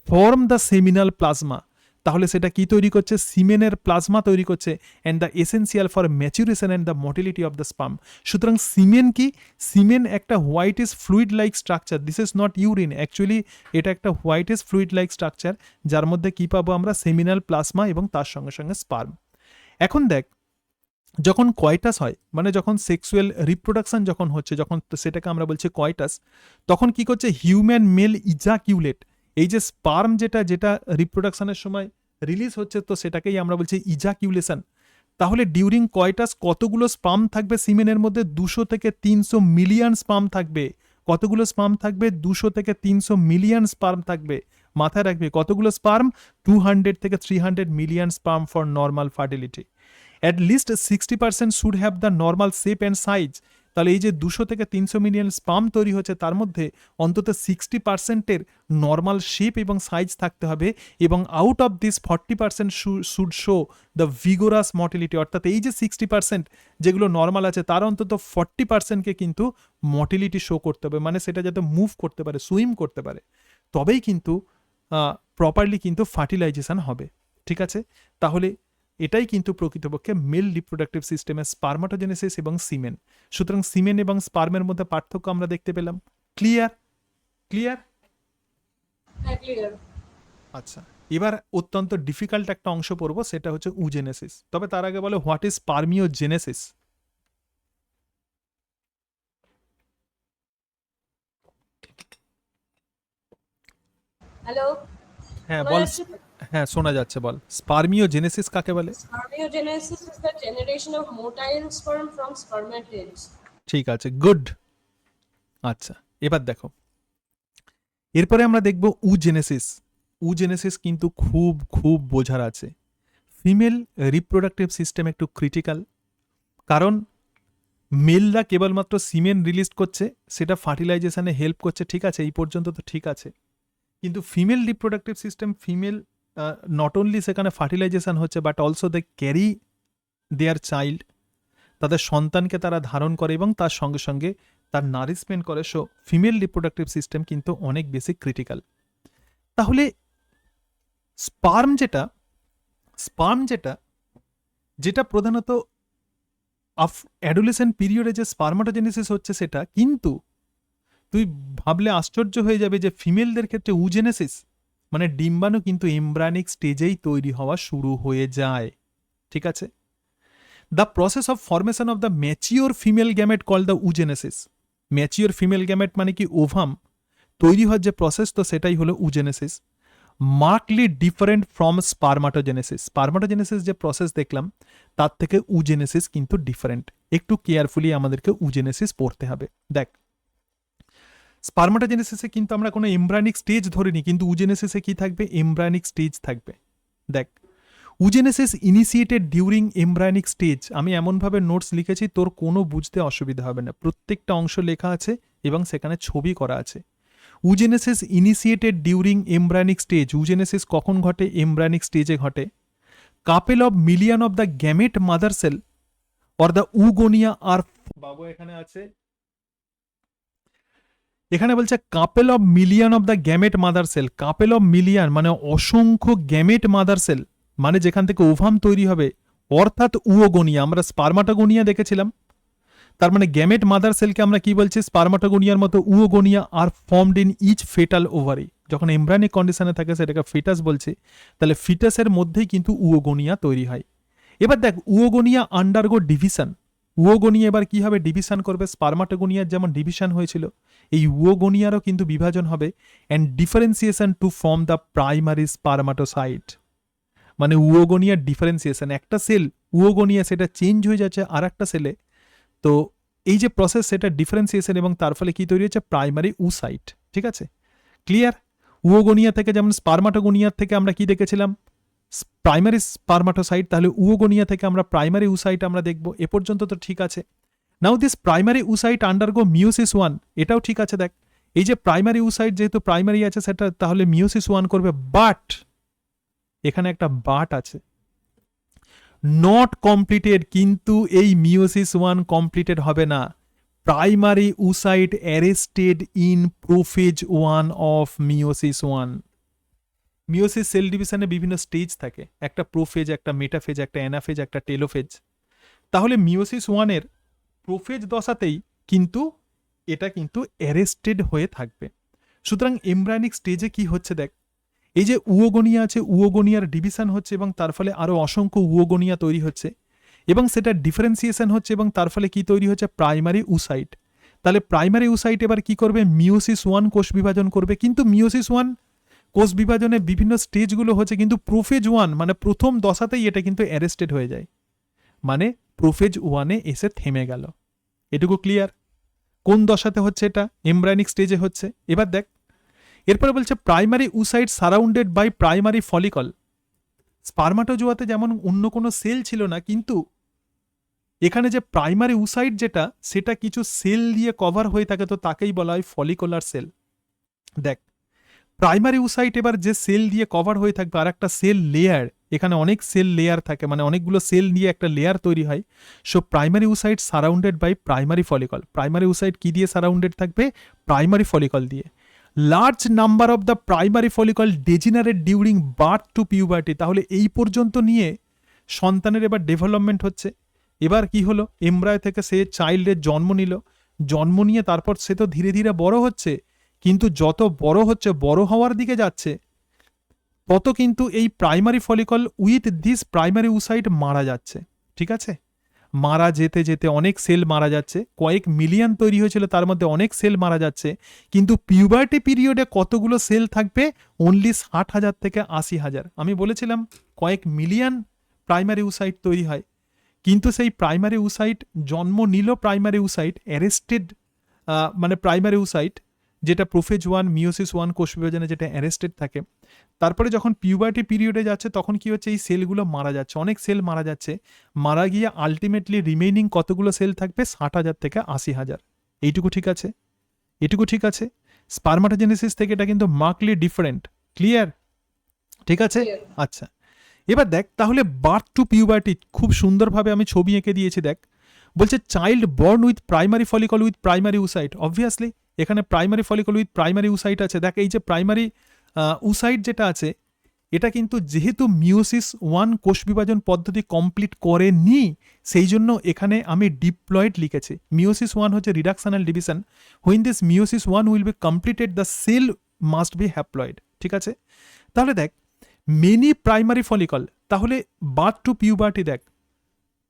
form the seminal plasma. তাহলে সেটা কি তৈরি করছে? সিমেনের প্লাজমা তৈরি করছে, and the essential for maturation and the motility of the sperm. সুতরাং সিমেন কি? সিমেন একটা whitish fluid like structure. This is not urine, actually এটা একটা হোয়াইটিস ফ্লুইড লাইক স্ট্রাকচার, যার মধ্যে কি পাবো আমরা? সেমিনাল প্লাজমা এবং তার সঙ্গে সঙ্গে স্পার্ম। এখন দেখ যখন কয়টাস হয়, মানে যখন সেক্সুয়াল রিপ্রোডাকশন যখন হচ্ছে, যখন সেটাকে আমরা বলছি কয়টাস, তখন কি করছে? হিউম্যান মেল ইজাকিউলেট, এই যে স্পার্ম যেটা যেটা রিপ্রোডাকশনের সময় রিলিজ হচ্ছে, তো সেটাকেই আমরা বলছি ইজাকিউলেশন। তাহলে ডিউরিং কয়টাস কতগুলো স্পার্ম থাকবে সিমেনের মধ্যে? 200 থেকে 300 মিলিয়ন স্পার্ম থাকবে। কতগুলো স্পার্ম থাকবে? 200 থেকে 300 মিলিয়ন স্পার্ম থাকবে। মাথায় রাখবে কতগুলো স্পার্ম? 200 থেকে 300 million sperm for normal fertility. At least 60% should have the normal shape and size. তাহলে এই যে 200 থেকে 300 মিলিয়ন স্পার্ম তৈরি হচ্ছে, তার মধ্যে অন্তত 60%-এর নর্মাল শেপ এবং সাইজ থাকতে হবে, এবং out of this 40% should show the vigorous motility. অর্থাৎ এই যে 60% যেগুলো নর্মাল আছে, তার অন্তত 40%কে কিন্তু মটিলিটি শো করতে হবে, মানে সেটা যাতে মুভ করতে পারে, সুইম করতে পারে, তবেই কিন্তু প্রপারলি কিন্তু ফার্টিলাইজেশন হবে। ঠিক আছে, তাহলে এটাই কিন্তু প্রকৃতপক্ষে মেল রিপ্রোডাক্টিভ সিস্টেমের স্পার্মাটোজেনেসিস এবং সিমেন। সুতরাং সিমেন এবং স্পার্মের মধ্যে পার্থক্য আমরা দেখতে পেলাম। ক্লিয়ার? ক্লিয়ার? আচ্ছা, এবার অত্যন্ত ডিফিকাল্ট একটা অংশ পড়বো, সেটা হচ্ছে উজেনেসিস। তবে তার আগে বলো, হোয়াট ইজ স্পার্মিওজেনেসিস? হ্যালো, হ্যাঁ শোনা বল। যাচ্ছে? হ্যাঁ শোনা যাচ্ছে, বল স্পার্মিওজেনেসিস কাকে বলে? Spermiogenesis is the generation of motile sperm from spermatids. ঠিক আছে, গুড। আচ্ছা, এবার দেখো, এরপরে আমরা দেখব উজেনেসিস। উজেনেসিস কিন্তু খুব খুব বোঝার আছে। ফিমেল রিপ্রোডাক্টিভ সিস্টেম একটু ক্রিটিক্যাল, কারণ মেলরা কেবলমাত্র সিমেন রিলিজ করছে, সেটা ফার্টিলাইজেশনে হেল্প করছে, ঠিক আছে, এই পর্যন্ত তো ঠিক আছে। কিন্তু female reproductive system, female not only সেখানে ফার্টিলাইজেশন হচ্ছে, but also they carry their child, তাদের সন্তানকে তারা ধারণ করে এবং তার সঙ্গে সঙ্গে তার নারিশমেন্ট করে। সো ফিমেল রিপ্রোডাক্টিভ সিস্টেম কিন্তু অনেক বেশি ক্রিটিক্যাল। তাহলে স্পার্ম যেটা যেটা প্রধানত অ্যাডোলেসেন্ট পিরিয়ডে যে স্পার্মাটোজেনেসিস হচ্ছে সেটা, কিন্তু তুই ভাবলে আশ্চর্য হয়ে যাবে যে ফিমেলদের ক্ষেত্রে উজেনেসিস মানে ডিম্বাণু কিন্তু এমব্রায়োনিক স্টেজেই তৈরি হওয়া শুরু হয়ে যায়। ঠিক আছে, the process of formation of the mature female gamete call the oogenesis. Mature female gamete মানে কি ওভাম তৈরি হওয়ার যে প্রসেস, তো সেটাই হলো oogenesis. Markedly different from spermatogenesis. Spermatogenesis যে প্রসেস দেখলাম তার থেকে উজেনেসিস কিন্তু ডিফারেন্ট। একটু কেয়ারফুলি আমাদেরকে উজেনেসিস পড়তে হবে। দেখ, স্পার্মাটোজেনেসিসে কিন্তু আমরা কোনো এমব্রায়োনিক স্টেজ ধরিনি, কিন্তু উজেনেসিসে কি থাকবে? এমব্রায়োনিক স্টেজ থাকবে। দেখ, oogenesis initiated during embryonic stage. আমি এমনভাবে নোটস লিখেছি তোর কোনো বুঝতে অসুবিধা হবে না, প্রত্যেকটা অংশ লেখা আছে এবং সেখানে ছবি করা আছে। Oogenesis initiated during embryonic stage. Oogenesis কখন ঘটে? এমব্রায়োনিক স্টেজে ঘটে। Couple of million of the gamete mother cell or the oogonia are, বাবু এখানে আছে, এখানে বলছে couple of million of the gamete mother cell. Couple of million মানে অসংখ্য গ্যামেট মাদার সেল, মানে যেখান থেকে ওভাম তৈরি হবে, অর্থাৎ উওগোনিয়া। আমরা স্পার্মাটোগোনিয়া দেখেছিলাম, তার মানে গ্যামেট মাদার সেলকে আমরা কি বলছি, স্পার্মাটোগোনিয়ার মতো oogonia are formed in each fetal ovary. যখন এমব্রায়োনিক কন্ডিশনে থাকে সেটাকে ফিটাস বলছে, তাহলে ফিটাসের মধ্যেই কিন্তু উওগোনিয়া তৈরি হয়। এবার দেখ উওগোনিয়া আন্ডারগো ডিভিশন, উওগোনিয়া এবার কি হবে, ডিভিশন করবে। স্পার্মাটোগোনিয়ার যেমন ডিভিশন হয়েছিল, এই উওগোনিয়ারও কিন্তু বিভাজন হবে, and differentiation to form the primary spermatocyte. মানে উওগোনিয়ার ডিফারেন্সিয়েশন, একটা সেল উওগোনিয়া সেটা চেঞ্জ হয়ে যাচ্ছে আর একটা সেলে, তো এই যে প্রসেস সেটা ডিফারেন্সিয়েশন, এবং তার ফলে কি তৈরি হচ্ছে, প্রাইমারি উসাইট। ঠিক আছে, ক্লিয়ার। উওগোনিয়া থেকে যেমন স্পার্মাটোগোনিয়ার থেকে আমরা কি দেখেছিলাম, প্রাইমারি স্পার্মাটোসাইট, তাহলে উওগোনিয়া থেকে আমরা প্রাইমারি উসাইট আমরা দেখব। এ পর্যন্ত তো ঠিক আছে। নাও this primary oocyte undergo meiosis 1, এটাও ঠিক আছে। দেখ এই যে প্রাইমারি উসাইট যেহেতু প্রাইমারি আছে সেটা তাহলে মিওসিস 1 করবে, বাট এখানে একটা বাট আছে, নট কমপ্লিটেড, কিন্তু এই মিওসিস 1 কমপ্লিটেড হবে না। Primary oocyte arrested in prophase 1 of meiosis 1। Meiosis cell ডিভিশনে বিভিন্ন স্টেজ থাকে, একটা প্রোফেজ, একটা মেটাফেজ, একটা অ্যানাফেজ, একটা টেলোফেজ। তাহলে মিওসিস 1 এর প্রোফেজ দশাতেই কিন্তু এটা কিন্তু অ্যারেস্টেড হয়ে থাকবে। সুতরাং এমব্রায়োনিক স্টেজে কি হচ্ছে দেখ, এই যে উওগোনিয়া আছে, উওগোনিয়ার ডিভিশন হচ্ছে এবং তার ফলে আরো অসংখ্য উওগোনিয়া তৈরি হচ্ছে এবং সেটা ডিফারেন্সিয়েশন হচ্ছে এবং তার ফলে কি তৈরি হচ্ছে, প্রাইমারি উসাইট। তাহলে প্রাইমারি উসাইট এবার কি করবে, মিওসিস 1 কোষ বিভাজন করবে। কিন্তু মিওসিস 1 কোষ বিভাজনে বিভিন্ন স্টেজগুলো হচ্ছে, কিন্তু প্রোফেজ 1 মানে প্রথম দশাতেই এটা কিন্তু অ্যারেস্টেড হয়ে যায়, মানে প্রোফেজ 1 এ এসে থেমে গেল। এটুকু ক্লিয়ার? কোন দশাতে হচ্ছে এটা, এমব্রায়োনিক স্টেজে হচ্ছে। এবার দেখ এরপরে বলছে primary oocyte surrounded by primary follicle. স্পার্মাটোজোয়াতে যেমন অন্য কোনো সেল ছিল না, কিন্তু এখানে যে প্রাইমারি উসাইট যেটা, সেটা কিছু সেল দিয়ে কভার হয়ে থাকে, তো তাকেই বলা হয় ফলিকুলার সেল। দেখ প্রাইমারি উসাইট এবার যে সেল দিয়ে কভার হয়ে থাকবে, আর একটা সেল লেয়ার, এখানে অনেক সেল লেয়ার থাকে, মানে অনেকগুলো সেল নিয়ে একটা লেয়ার তৈরি হয়। So primary oocyte surrounded by primary follicle. Primary oocyte কি দিয়ে সারাউন্ডেড থাকবে, প্রাইমারি ফলিকল দিয়ে। Large number of the primary follicle degenerate during birth to puberty. তাহলে এই পর্যন্ত নিয়ে সন্তানের এবার ডেভেলপমেন্ট হচ্ছে। এবার কি হলো, এমব্রায়ো থেকে সে চাইল্ডের জন্ম নিল, জন্ম নিয়ে তারপর সে তো ধীরে ধীরে বড় হচ্ছে, কিন্তু যত বড় হচ্ছে, বড় হওয়ার দিকে যাচ্ছে, তত কিন্তু এই primary follicle with this primary oocyte মারা যাচ্ছে। ঠিক আছে, মারা যেতে যেতে অনেক সেল মারা যাচ্ছে, কয়েক মিলিয়ন তৈরি হয়েছিল, তার মধ্যে অনেক সেল মারা যাচ্ছে। কিন্তু পিউবার্টি পিরিয়ডে কতগুলো সেল থাকবে, অনলি 60,000 থেকে 80,000। আমি বলেছিলাম কয়েক মিলিয়ন প্রাইমারি উসাইট তৈরি হয়, কিন্তু সেই প্রাইমারি উসাইট জন্ম নিল, প্রাইমারি উসাইট অ্যারেস্টেড, মানে প্রাইমারি উসাইট যেটা প্রোফেজ 1 মিওসিস 1 কোষ বিভাজনে যেটা অ্যারেস্টেড থাকে, তারপরে যখন পিউবার্টি পিরিয়ডে যাচ্ছে তখন কি হচ্ছে, এই সেলগুলো মারা যাচ্ছে, অনেক সেল মারা যাচ্ছে। মারা গিয়ে আলটিমেটলি রিমেইনিং কতগুলো সেল থাকবে, 60,000 থেকে 80,000। এইটুকু ঠিক আছে, এটুকু ঠিক আছে। স্পার্মাটোজেনেসিস থেকে এটা কিন্তু মার্কলি ডিফারেন্ট। ক্লিয়ার? ঠিক আছে, Clear. আচ্ছা। এবার দেখ তাহলে বার্থ টু পিউবার্টি খুব সুন্দরভাবে আমি ছবি এঁকে দিয়েছি। দেখ বলছে child born with primary follicle with primary oocyte. Obviously এখানে primary follicle with primary oocyte আছে। দেখ এই যে প্রাইমারি উসাইট যেটা আছে, এটা কিন্তু যেহেতু মিওসিস 1 কোষ বিভাজন পদ্ধতি কমপ্লিট করেনি, সেই জন্য এখানে আমি ডিপ্লয়েড লিখেছি। মিওসিস 1 হচ্ছে reductional division. When this meiosis 1 will be completed, the cell must be haploid. ঠিক আছে, তাহলে দেখ মেনি প্রাইমারি ফলিকল, তাহলে বার্থ টু পিউবার্টি, দেখ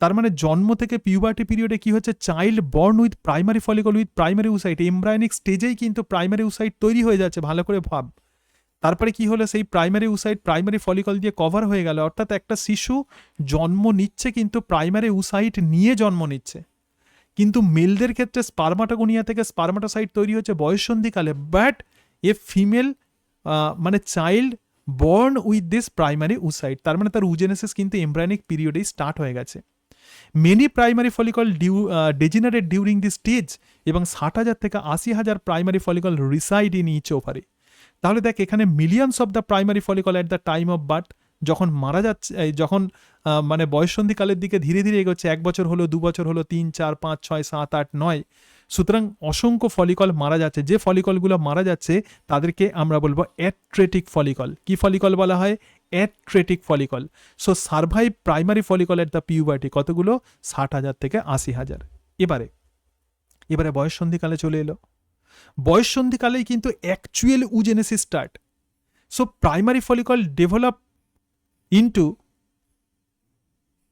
তার মানে জন্ম থেকে পিউবার্টি পিরিয়ডে কি হচ্ছে, child born with primary follicle with primary oocyte. Embryonic স্টেজেই কিন্তু প্রাইমারি উসাইট তৈরি হয়ে যাচ্ছে, ভালো করে ভাব। তারপরে কি হলো, সেই প্রাইমারি উসাইট প্রাইমারি ফলিকল দিয়ে কভার হয়ে গেল, অর্থাৎ একটা শিশু জন্ম নিচ্ছে কিন্তু প্রাইমারি উসাইট নিয়ে জন্ম নিচ্ছে। কিন্তু মেলদের ক্ষেত্রে স্পার্মাটোগোনিয়া থেকে স্পার্মাটোসাইট তৈরি হচ্ছে বয়ঃসন্ধিকালে, বাট এ ফিমেল মানে child born with this primary oocyte, তার মানে তার উজেনেসিস কিন্তু এমব্রায়োনিক পিরিয়ডেই স্টার্ট হয়ে গেছে। Many primary follicle degenerate during this stage, এবং 60,000 থেকে 80,000 primary follicle reside in each ovary. তাহলে দেখ এখানে millions of the primary follicle at the time of birth, যখন মারা যাচ্ছে, যখন মানে বয়ঃসন্ধিকালের দিকে ধীরে ধীরে এগোচ্ছে, 1 বছর হলো, 2 বছর হলো, 3, 4, 5, 6, 7, 8, 9, সুতরাং অসংখ্য ফলিকল মারা যাচ্ছে। যে ফলিকলগুলো মারা যাচ্ছে তাদেরকে আমরা বলবো অ্যাট্রেটিক ফলিকল। কি ফলিকল বলা হয়, atretic follicle. So survive primary follicle at the puberty কতগুলো, 60,000 থেকে 80,000। এবারে এবারে বয়ঃসন্ধিকালে চলে এলো, বয়ঃসন্ধিকালেই কিন্তু actual oogenesis start. So primary follicle develop into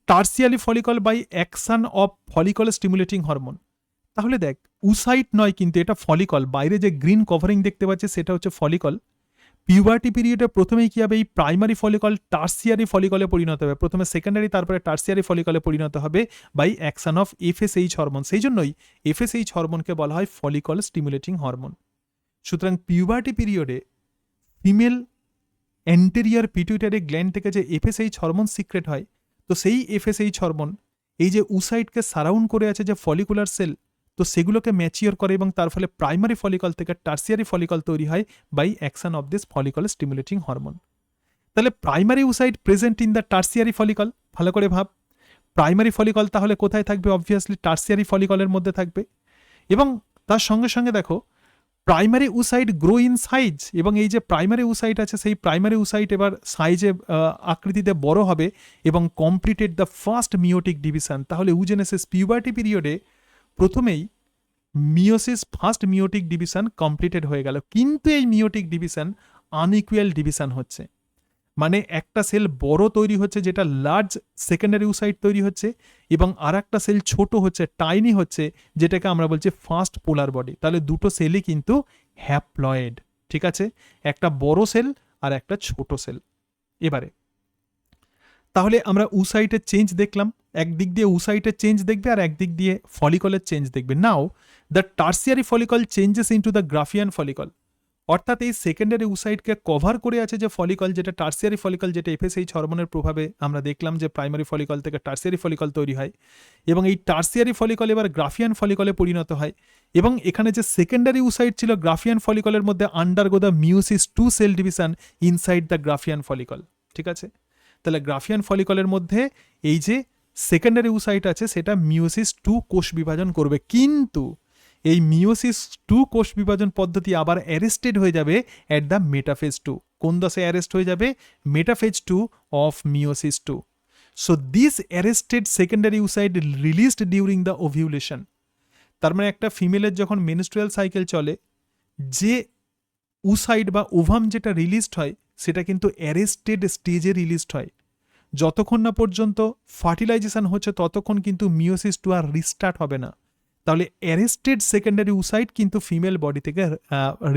tertiary follicle by action of follicle stimulating hormone. তাহলে দেখ উসাইট নয় কিন্তু এটা ফলিকল, বাইরে যে গ্রিন কভারিং দেখতে পাচ্ছে সেটা হচ্ছে ফলিকল। পিউবার্টি পিরিয়ডে প্রথমেই কি হবে, এই প্রাইমারি ফলিকল টার্সিয়ারি ফলিকলে পরিণত হবে, প্রথমে সেকেন্ডারি তারপরে টার্সিয়ারি ফলিকলে পরিণত হবে by action of FSH hormone. সেই জন্যই এফএসএইচ হরমোনকে বলা হয় ফলিকল স্টিমুলেটিং হরমোন। সুতরাং পিউবার্টি পিরিয়ডে ফিমেল অ্যান্টেরিয়র পিটুইটারি গ্ল্যান্ড থেকে যে এফএসএইচ হরমোন সিক্রেট হয়, তো সেই এফএসএইচ হরমোন এই যে উসাইটকে সারাউন্ড করে আছে যে ফলিকুলার সেল, তো সেগুলোকে ম্যাচিওর করে এবং তার ফলে প্রাইমারি ফলিকল থেকে টার্সিয়ারি ফলিকল তৈরি হয় by action of this follicle stimulating hormone. তাহলে primary oocyte present in the tertiary follicle, ভালো করে ভাব, প্রাইমারি ফলিকল তাহলে কোথায় থাকবে, অবভিয়াসলি টার্সিয়ারি ফলিকলের মধ্যে থাকবে। এবং তার সঙ্গে সঙ্গে দেখো primary oocyte grow in size, এবং এই যে প্রাইমারি উসাইট আছে সেই প্রাইমারি উসাইট এবার সাইজে আকৃতিতে বড় হবে এবং completed the first meiotic division. তাহলে উজেনেসিস পিউবার্টি পিরিয়ডে প্রথমেই meiosis first meiotic division completed হয়ে গেল, কিন্তু এই মিওটিক ডিভিশন আনইকুয়াল ডিভিশন হচ্ছে, মানে একটা সেল বড় তৈরি হচ্ছে যেটা লার্জ সেকেন্ডারি উসাইট তৈরি হচ্ছে, এবং আর একটা সেল ছোট হচ্ছে টাইনি হচ্ছে যেটাকে আমরা বলছি ফার্স্ট পোলার বডি। তাহলে দুটো সেলই কিন্তু হ্যাপ্লয়েড, ঠিক আছে, একটা বড় সেল আর একটা ছোট সেল। এবারে তাহলে আমরা উসাইটের চেঞ্জ দেখলাম, একদিক দিয়ে উসাইটের চেঞ্জ দেখবে আর একদিক দিয়ে ফলিকলের চেঞ্জ দেখবে। Now the tertiary follicle changes into the Graafian follicle, অর্থাৎ এই সেকেন্ডারি উসাইটকে কভার করে আছে যে ফলিকল, যেটা টার্সিয়ারি ফলিকল, যেটা এফএসএইচ হরমোনের প্রভাবে আমরা দেখলাম যে প্রাইমারি ফলিকল থেকে টার্সিয়ারি ফলিকল তৈরি হয়, এবং এই টার্সিয়ারি ফলিকল এবার গ্রাফিয়ান ফলিকলে পরিণত হয়। এবং এখানে যে সেকেন্ডারি উসাইট ছিল গ্রাফিয়ান ফলিকলের মধ্যে undergo the meiosis 2 cell division inside the Graafian follicle, ঠিক আছে। তাহলে গ্রাফিয়ান ফলিকলের মধ্যে এই যে সেকেন্ডারি উসাইট আছে সেটা মিওসিস 2 কোষ বিভাজন করবে, কিন্তু এই মিওসিস 2 কোষ বিভাজন পদ্ধতি আবার অ্যারেস্টেড হয়ে যাবে অ্যাট দ্য মেটাফেজ 2। কোন দশে অ্যারেস্ট হয়ে যাবে, metaphase 2 of meiosis 2। So this arrested secondary oocyte released during the ovulation. তার মানে একটা ফিমেলের যখন মেনস্ট্রুয়াল সাইকেল চলে, যে উসাইট বা ওভাম যেটা রিলিজড হয় সেটা কিন্তু অ্যারেস্টেড স্টেজে রিলিজড হয়। যতক্ষণ না পর্যন্ত ফার্টিলাইজেশন হচ্ছে ততক্ষণ কিন্তু মিওসিস 2 আর রিস্টার্ট হবে না। তাহলে অ্যারেস্টেড সেকেন্ডারি উসাইট কিন্তু ফিমেল বডি থেকে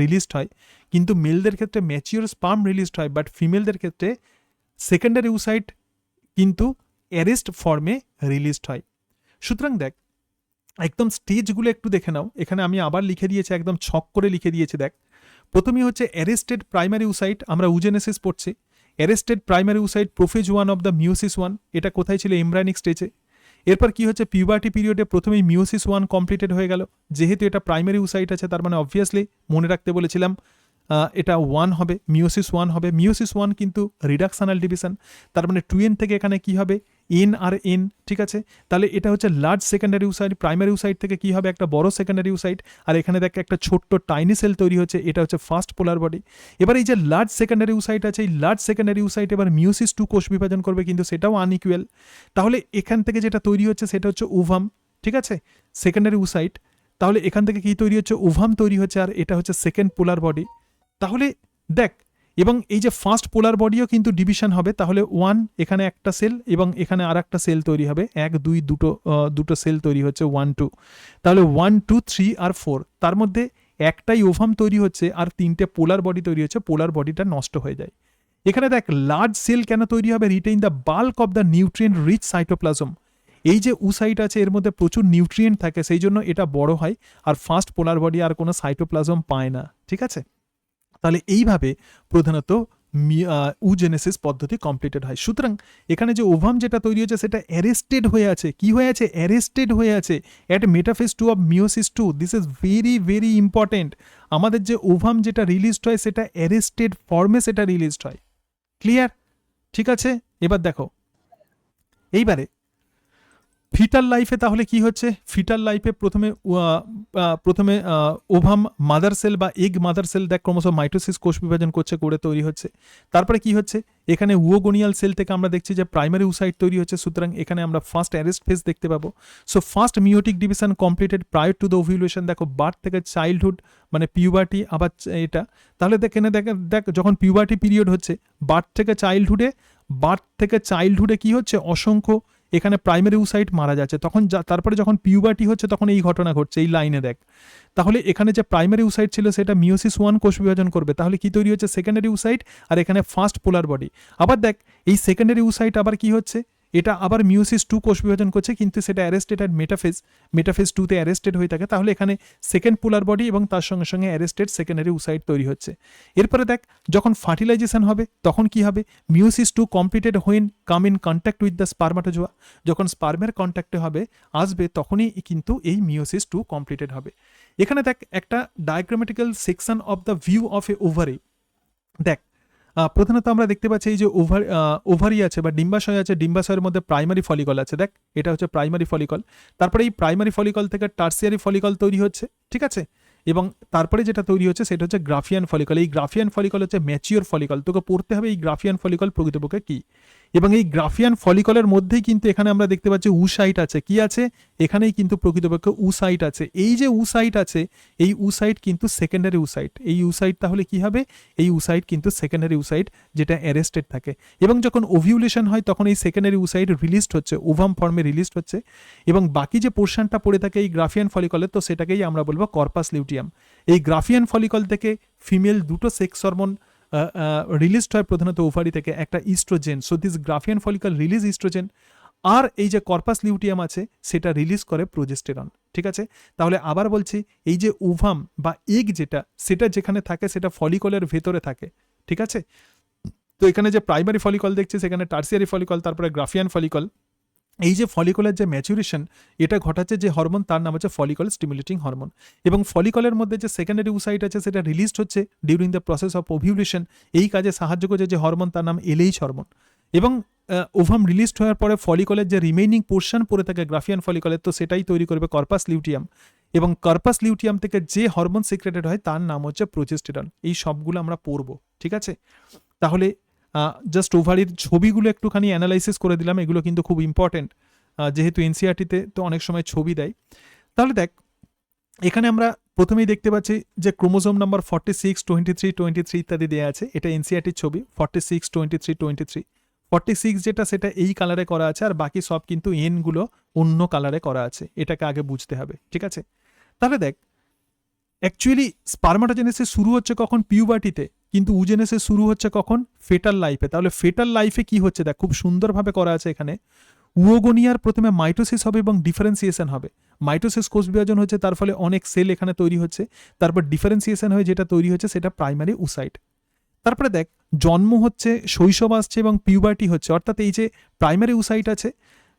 রিলিজড হয়, কিন্তু মেলদের ক্ষেত্রে ম্যাচিওর স্পার্ম রিলিজড হয়, বাট ফিমেলদের ক্ষেত্রে সেকেন্ডারি উসাইট কিন্তু অ্যারেস্ট ফর্মে রিলিজড হয়। সুতরাং দেখ একদম স্টেজগুলো একটু দেখে নাও, এখানে আমি আবার লিখে দিয়েছি, একদম ছক করে লিখে দিয়েছি। দেখ প্রথমেই হচ্ছে অ্যারেস্টেড প্রাইমারি উসাইট, আমরা উজেনেসিস পড়ছি। Arrested primary oocyte prophase 1 of the meiosis 1, এটা কোথায় ছিল, এমব্রায়োনিক স্টেজে। এরপর কি হচ্ছে, পিউবার্টি পিরিয়ডে প্রথমেই মিওসিস 1 কমপ্লিটেড হয়ে গেল, যেহেতু এটা প্রাইমারি উসাইট আছে তার মানে অবভিয়াসলি মনে রাখতে বলেছিলাম এটা 1 হবে, মিওসিস 1 হবে। মিওসিস 1 কিন্তু রিডাকশনাল ডিভিশন, তার মানে 2n থেকে এখানে কি হবে, এন আর এন, ঠিক আছে। তাহলে এটা হচ্ছে large secondary oocyte, primary oocyte থেকে কি হবে একটা বড় সেকেন্ডারি উসাইট, আর এখানে দেখ একটা ছোট্ট টাইনি সেল তৈরি হচ্ছে, এটা হচ্ছে ফার্স্ট পোলার বডি। এবার এই যে লার্জ সেকেন্ডারি উসাইট আছে, এই লার্জ সেকেন্ডারি উসাইট এবার মিওসিস 2 কোষ বিভাজন করবে, কিন্তু সেটাও আনইকুয়াল। তাহলে এখান থেকে যেটা তৈরি হচ্ছে সেটা হচ্ছে ওভাম, ঠিক আছে, সেকেন্ডারি উসাইট। তাহলে এখান থেকে কি তৈরি হচ্ছে, ওভাম তৈরি হচ্ছে, আর এটা হচ্ছে সেকেন্ড পোলার বডি। তাহলে দেখ, এবং এই যে ফার্স্ট পোলার বডিও কিন্তু ডিভিশন হবে, তাহলে 1 এখানে একটা সেল এবং এখানে আর একটা সেল তৈরি হবে, 1 2 দুটো সেল তৈরি হচ্ছে 1 2। তাহলে 1 2 3 আর 4, তার মধ্যে একটাই ওভাম তৈরি হচ্ছে আর 3টে পোলার বডি তৈরি হচ্ছে, পোলার বডিটা নষ্ট হয়ে যায়। এখানে দেখ লার্জ সেল কেন তৈরি হবে, retain the bulk of the nutrient rich cytoplasm. এই যে উসাইট আছে এর মধ্যে প্রচুর নিউট্রিয়েন্ট থাকে, সেই জন্য এটা বড় হয়, আর ফার্স্ট পোলার বডি আর কোনো সাইটোপ্লাজম পায় না, ঠিক আছে। তাহলে এইভাবে প্রধানত উজেনেসিস পদ্ধতি কমপ্লিটেড হয়। সুতরাং এখানে যে ওভাম যেটা তৈরি হচ্ছে সেটা অ্যারেস্টেড হয়ে আছে, কি হয়ে আছে, অ্যারেস্টেড হয়ে আছে at metaphase 2 of meiosis 2। This is very very important. আমাদের যে ওভাম যেটা রিলিজড হয় সেটা অ্যারেস্টেড ফর্মে সেটা রিলিজড হয়, ক্লিয়ার, ঠিক আছে। এবার দেখো, এইবারে ফিটাল লাইফে তাহলে কি হচ্ছে, ফিটাল লাইফে প্রথমে ওভাম মাদার সেল বা এগ মাদার সেল দেখ ক্রমশ মাইটোসিস কোষ বিভাজন করছে, করে তৈরি হচ্ছে। তারপরে কি হচ্ছে, এখানে উওগোনিয়াল সেল থেকে আমরা দেখছি যে প্রাইমারি উসাইট তৈরি হচ্ছে, সুতরাং এখানে আমরা ফার্স্ট অ্যারেস্ট ফেজ দেখতে পাবো। So first meiotic division completed prior to the ovulation. দেখো বার্থ থেকে চাইল্ডহুড মানে পিউবার্টি, আবার এটা তাহলে দেখ যখন পিউবার্টি পিরিয়ড হচ্ছে বার্থ থেকে চাইল্ডহুডে কি হচ্ছে, অসংখ্য এখানে প্রাইমারি উসাইট মারা যাচ্ছে, তখন তারপরে যখন পিউবার্টি হচ্ছে তখন এই ঘটনা ঘটছে, এই লাইনে দেখ। তাহলে এখানে যে প্রাইমারি উসাইট ছিল সেটা মিওসিস 1 কোষ বিভাজন করবে, তাহলে কি তৈরি হচ্ছে, সেকেন্ডারি উসাইট, আর এখানে ফার্স্ট পোলার বডি। আবার দেখ এই সেকেন্ডারি উসাইট আবার কি হচ্ছে, এটা আবার মিওসিস 2 কোষ বিভাজন করছে, কিন্তু সেটা অ্যারেস্টেড অ্যাট মেটাফেজ 2তে অ্যারেস্টেড হয়ে থাকে, তাহলে এখানে সেকেন্ড পোলার বডি এবং তার সঙ্গে সঙ্গে অ্যারেস্টেড সেকেন্ডারি উসাইট তৈরি হচ্ছে। এরপরে দেখ যখন ফার্টিলাইজেশন হবে তখন কি হবে, meiosis 2 completed when come in contact with the spermatozoa, যখন স্পার্মের কন্ট্যাক্টে আসবে তখনই কিন্তু এই মিওসিস 2 কমপ্লিটেড হবে। এখানে দেখ একটা diagrammatical section of the view of a ovary. দেখ প্রধানত আমরা দেখতে পাচ্ছি এই যে ওভারি আছে বা ডিম্বাশয় আছে, ডিম্বাশয়ের মধ্যে প্রাইমারি ফলিকল আছে, দেখ এটা হচ্ছে প্রাইমারি ফলিকল। তারপরে এই প্রাইমারি ফলিকল থেকে টার্সিয়ারি ফলিকল তৈরি হচ্ছে, ঠিক আছে, এবং তারপরে যেটা তৈরি হচ্ছে সেটা হচ্ছে গ্রাফিয়ান ফলিকল। এই গ্রাফিয়ান ফলিকল হচ্ছে ম্যাচিওর ফলিকল, তোকে পড়তে হবে এই গ্রাফিয়ান ফলিকল প্রকৃতপক্ষে কি। এবং এই গ্রাফিয়ান ফলিকলের মধ্যেই কিন্তু এখানে আমরা দেখতে পাচ্ছি উসাইট আছে, কি আছে এখানেই কিন্তু প্রকৃতপক্ষে উসাইট আছে। এই যে উসাইট আছে এই উসাইট কিন্তু সেকেন্ডারি উসাইট, এই উসাইট তাহলে কি হবে, এই উসাইট কিন্তু সেকেন্ডারি উসাইট যেটা অ্যারেস্টেড থাকে, এবং যখন ওভিউলেশন হয় তখন এই সেকেন্ডারি উসাইট রিলিজড হচ্ছে, ওভাম ফর্মে রিলিজড হচ্ছে, এবং বাকি যে পোর্শনটা পড়ে থাকে এই গ্রাফিয়ান ফলিকলের, তো সেটাকেই আমরা বলবো কর্পাস লিউটিয়াম। এই গ্রাফিয়ান ফলিকল থেকে ফিমেল দুটো সেক্স হরমোন রিলিজড হয় প্রধানত ওভারি থেকে, একটা oestrogen, so this Graafian follicle release oestrogen, আর এই যে কর্পাস লিউটিয়াম আছে সেটা রিলিজ করে প্রোজেস্টেরন, ঠিক আছে। তাহলে আবার বলছি এই যে ওভাম বা এগ সেটা যেখানে থাকে সেটা ফলিকলের ভেতরে থাকে, ঠিক আছে। তো এখানে যে প্রাইমারি ফলিকল দেখছি সেখানে টার্সিয়ারি ফলিকল, তারপরে গ্রাফিয়ান ফলিকল। এই যে ফলিকলের যে ম্যাচুরেশন এটা ঘটাচ্ছে যে হরমোন তার নাম হচ্ছে ফলিকল স্টিমুলেটিং হরমোন, এবং ফলিকলের মধ্যে যে সেকেন্ডারি উসাইট আছে সেটা রিলিজড হচ্ছে during the process of ovulation, এই কাজে সাহায্য করছে যে হরমোন তার নাম এলএইচ হরমোন। এবং ওভাম রিলিজড হওয়ার পরে ফলিকলের যে রিমেইনিং পোর্শন পড়ে থাকে গ্রাফিয়ান ফলিকলের, তো সেটাই তৈরি করবে কর্পাস লিউটিয়াম, এবং কর্পাস লিউটিয়াম থেকে যে হরমোন সিক্রেটেড হয় তার নাম হচ্ছে প্রোজেস্টেরন। এই সবগুলো আমরা পড়বো, ঠিক আছে। তাহলে জাস্ট ওভারির ছবিগুলো একটুখানি অ্যানালাইসিস করে দিলাম, এগুলো কিন্তু খুব ইম্পর্টেন্ট, যেহেতু এনসিআরটিতে তো অনেক সময় ছবি দেয়। তাহলে দেখ এখানে আমরা প্রথমেই দেখতে পাচ্ছি যে ক্রোমোজোম নাম্বার 46, 23, 23 ইত্যাদি দেওয়া আছে, এটা এনসিআরটির ছবি 46, 23, 23। 46 যেটা সেটা এই কালারে করা আছে, আর বাকি সব কিন্তু এনগুলো অন্য কালারে করা আছে, এটাকে আগে বুঝতে হবে, ঠিক আছে। তাহলে দেখ অ্যাকচুয়ালি স্পার্মাটোজেনেসিস শুরু হচ্ছে কখন, পিউবার্টিতে, কিন্তু উজেনেসিস শুরু হচ্ছে কখন, ফেটাল লাইফে। তাহলে ফেটাল লাইফে কি হচ্ছে দেখ খুব সুন্দরভাবে করা আছে এখানে, উওগোনিয়ার প্রথমে মাইটোসিস হবে এবং ডিফারেন্সিয়েশন হবে, মাইটোসিস কোষ বিভাজন হচ্ছে, তার ফলে অনেক সেল এখানে তৈরি হচ্ছে, তারপর ডিফারেন্সিয়েশন হয়ে যেটা তৈরি হচ্ছে সেটা প্রাইমারি উসাইট। তারপরে দেখ জন্ম হচ্ছে, শৈশব আসছে এবং পিউবার্টি হচ্ছে, অর্থাৎ এই যে প্রাইমারি উসাইট আছে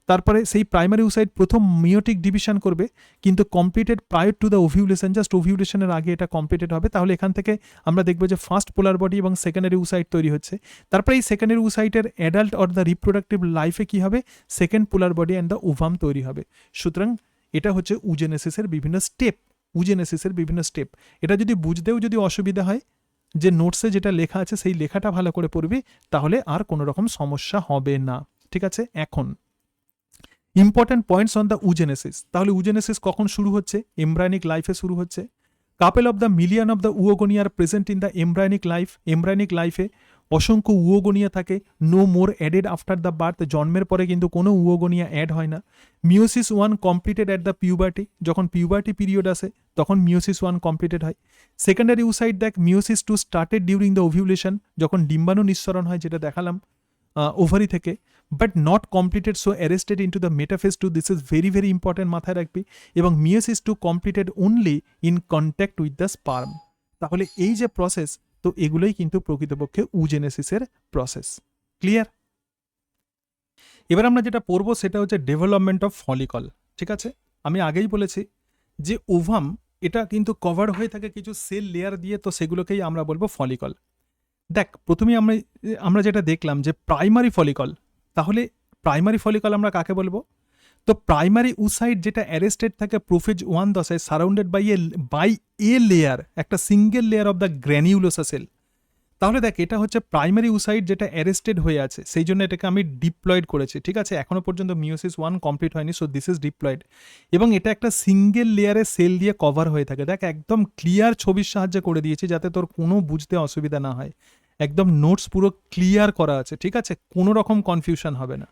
তারপরে সেই প্রাইমারি উসাইট প্রথম মিওটিক ডিভিশন করবে, কিন্তু completed prior to the ovulation, just ওভিউলেশনের আগে এটা কমপ্লিটেড হবে। তাহলে এখান থেকে আমরা দেখবো যে ফার্স্ট পোলার বডি এবং সেকেন্ডারি উসাইট তৈরি হচ্ছে, তারপরে এই সেকেন্ডারি উসাইটের অ্যাডাল্ট অর দ্য রিপ্রোডাক্টিভ লাইফে কি হবে, second polar body and the ovum তৈরি হবে। সুতরাং এটা হচ্ছে উজেনেসিসের বিভিন্ন স্টেপ। এটা যদি বুঝতেও যদি অসুবিধা হয়, যে নোটসে যেটা লেখা আছে সেই লেখাটা ভালো করে পড়বি, তাহলে আর কোনো রকম সমস্যা হবে না, ঠিক আছে। এখন important points on the oogenesis. তাহলে উজেনেসিস কখন শুরু হচ্ছে, এমব্রায়োনিক লাইফে শুরু হচ্ছে। Couple of the million of the oogonia are present in the embryonic life. Embryonic লাইফে অসংখ্য উওগোনিয়া থাকে, no more added after the birth, জন্মের পরে কিন্তু কোনো উওগোনিয়া অ্যাড হয় না। Meiosis 1 completed at the puberty, যখন পিউবার্টি পিরিয়ড আসে তখন মিওসিস 1 কমপ্লিটেড হয়। সেকেন্ডারি উসাইট দেখ meiosis 2 started during the ovulation, যখন ডিম্বাণু নিঃসরণ হয় যেটা দেখালাম ওভারি থেকে, but not completed so arrested into the metaphase 2, this is very very important, মাথায় রাখবি। এবং meiosis 2 completed only in contact with the sperm. তাহলে এই যে প্রসেস, তো এগুলোই কিন্তু প্রকৃতপক্ষে উজেনেসিসের প্রসেস। ক্লিয়ার? এবার আমরা যেটা পড়বো সেটা হচ্ছে ডেভেলপমেন্ট অফ ফলিকল, ঠিক আছে। আমি আগেই বলেছি যে ওভাম এটা কিন্তু কভার হয়ে থাকে কিছু সেল লেয়ার দিয়ে, তো সেগুলোকেই আমরা বলবো ফলিকল। দেখ প্রথমেই আমরা যেটা দেখলাম যে প্রাইমারি ফলিকল, তাহলে প্রাইমারি ফলিকল আমরা কাকে বলবো, তো প্রাইমারি উসাইট যেটা অ্যারেস্টেড থাকে প্রোফেজ 1 দশায় সারাউন্ডেড বাই এ লেয়ার, একটা single layer of the granulosa cell. তাহলে দেখ এটা হচ্ছে প্রাইমারি উসাইট যেটা অ্যারেস্টেড হয়ে আছে, সেই জন্য এটাকে আমি ডিপ্লয়েড করেছি, ঠিক আছে। এখনো পর্যন্ত মিওসিস 1 কমপ্লিট হয়নি, সো দিস ইজ ডিপ্লয়েড। এবং এটা একটা সিঙ্গেল লেয়ারে সেল দিয়ে কভার হয়ে থাকে। দেখ একদম ক্লিয়ার ছবির সাহায্যে করে দিয়েছি যাতে তোর কোনো বুঝতে অসুবিধা না হয়, একদম নোটস পুরো ক্লিয়ার করা আছে, ঠিক আছে, কোনো রকম কনফিউশন হবে না।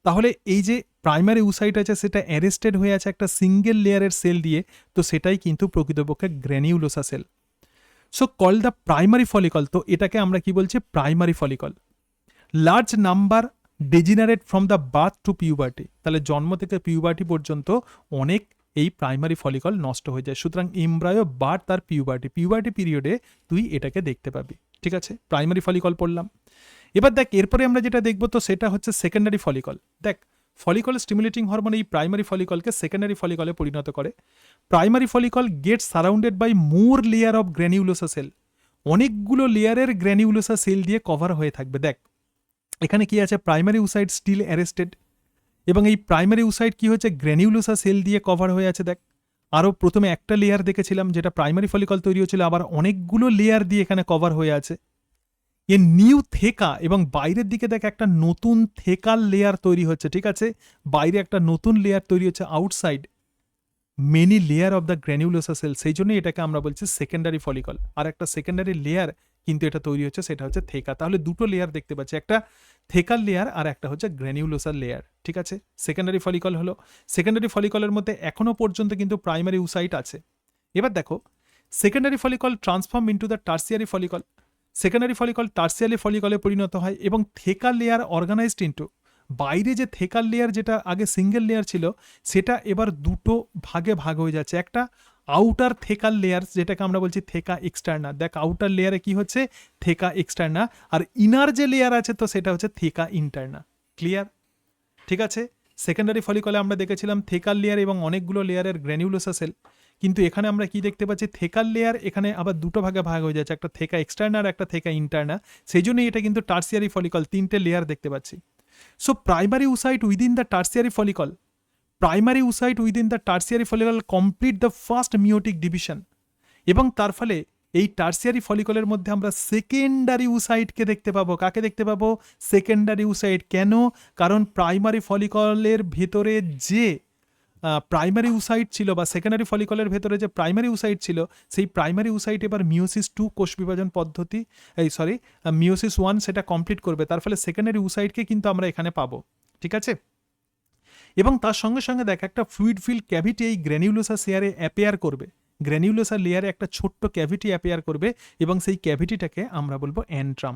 তাহলে এই যে প্রাইমারি উসাইট আছে সেটা অ্যারেস্টেড হয়ে আছে একটা সিঙ্গেল লেয়ারের সেল দিয়ে, তো সেটাই কিন্তু প্রকৃতপক্ষে granulosa cell. So call the primary follicle, তো এটাকে আমরা কি বলছি, primary follicle. Large number degenerate from the birth to puberty, তাহলে জন্ম থেকে পিউবার্টি পর্যন্ত অনেক এই প্রাইমারি ফলিকল নষ্ট হয়ে যায়। সুতরাং এমব্রায়ো, বার্থ আর পিউবার্টি পিরিয়ডে তুই এটাকে দেখতে পাবি, ঠিক আছে। প্রাইমারি ফলিকল পড়লাম। এবার দেখ এরপরে আমরা যেটা দেখবো তো সেটা হচ্ছে সেকেন্ডারি ফলিকল। দেখ ফলিকল স্টিমুলেটিং হরমোন এই প্রাইমারি ফলিকলকে সেকেন্ডারি ফলিকলে পরিণত করে। Primary follicle get surrounded by more layer of granulosa cell, অনেকগুলো লেয়ারের গ্র্যানিউলোসা সেল দিয়ে কভার হয়ে থাকবে। দেখ এখানে কি আছে, প্রাইমারি উসাইট স্টিল অ্যারেস্টেড, এবং এই প্রাইমারি উসাইট কি হচ্ছে, গ্র্যানিউলোসা সেল দিয়ে কভার হয়ে আছে। দেখ আরও প্রথমে একটা লেয়ার দেখেছিলাম যেটা প্রাইমারি ফলিকল তৈরি হয়েছিল, আবার অনেকগুলো লেয়ার দিয়ে এখানে কভার হয়ে আছে। এ নিউ থেকা, এবং বাইরের দিকে দেখ একটা নতুন থেকাল লেয়ার তৈরি হচ্ছে, ঠিক আছে, বাইরে একটা নতুন লেয়ার তৈরি হচ্ছে outside many layer of the granulosa cell, সেই জন্যই এটাকে আমরা বলছি সেকেন্ডারি ফলিকল। আর একটা সেকেন্ডারি লেয়ার কিন্তু এটা তৈরি হচ্ছে, সেটা হচ্ছে থেকা। তাহলে দুটো লেয়ার দেখতে পাচ্ছি, একটা থেকাল লেয়ার আর একটা হচ্ছে গ্র্যানিউলোসার লেয়ার, ঠিক আছে। সেকেন্ডারি ফলিকল হলো। সেকেন্ডারি ফলিকলের মধ্যে এখনো পর্যন্ত কিন্তু প্রাইমারি উসাইট আছে। এবার দেখো secondary follicle transform into the tertiary follicle, secondary follicle tertiary ফলিকলে পরিণত হয়, এবং থেকাল লেয়ার অর্গানাইজড ইন্টু, বাইরে যে থেকাল লেয়ার যেটা আগে সিঙ্গেল লেয়ার ছিল সেটা এবার দুটো ভাগে ভাগ হয়ে যাচ্ছে। একটা আউটার থেকাল লেয়ার যেটাকে আমরা বলছি থেকা এক্সটার্না, দেখ আউটার লেয়ারে কি হচ্ছে, থেকা এক্সটার্না, আর ইনার যে লেয়ার আছে তো সেটা হচ্ছে থেকা ইন্টারনা। ক্লিয়ার, ঠিক আছে। সেকেন্ডারি ফলিকলে আমরা দেখেছিলাম থেকাল লেয়ার এবং অনেকগুলো লেয়ারের গ্র্যানিউলোসা সেল, কিন্তু এখানে আমরা কি দেখতে পাচ্ছি, থেকাল লেয়ার এখানে আবার দুটো ভাগে ভাগ হয়ে যাচ্ছে, একটা থেকা এক্সটার্না আর একটা থেকা ইন্টারনা, সেই জন্যই এটা কিন্তু টার্সিয়ারি ফলিকল, তিনটে লেয়ার দেখতে পাচ্ছি। So primary oocyte within the tertiary follicle, primary oocyte within the tertiary follicle complete the first meiotic division, এবং তার ফলে এই টার্সিয়ারি ফলিকলের মধ্যে আমরা সেকেন্ডারি উসাইটকে দেখতে পাবো। কাকে দেখতে পাবো, সেকেন্ডারি উসাইট। কেন, কারণ প্রাইমারি ফলিকলের ভেতরে যে প্রাইমারি উসাইট ছিল বা সেকেন্ডারি ফলিকলের ভেতরে যে প্রাইমারি উসাইট ছিল, সেই প্রাইমারি উসাইট এবার মিওসিস 2 কোষ বিভাজন পদ্ধতি, মিওসিস 1 সেটা কমপ্লিট করবে, তার ফলে সেকেন্ডারি উসাইটকে কিন্তু আমরা এখানে পাবো, ঠিক আছে। এবং তার সঙ্গে সঙ্গে দেখ একটা ফ্লুইড ফিল ক্যাভিটি এই গ্র্যানিউলোসা লেয়ারে অ্যাপেয়ার করবে, গ্র্যানিউলোসা লেয়ারে একটা ছোট্ট ক্যাভিটি অ্যাপেয়ার করবে, এবং সেই ক্যাভিটিটাকে আমরা বলবো অ্যান্ট্রাম।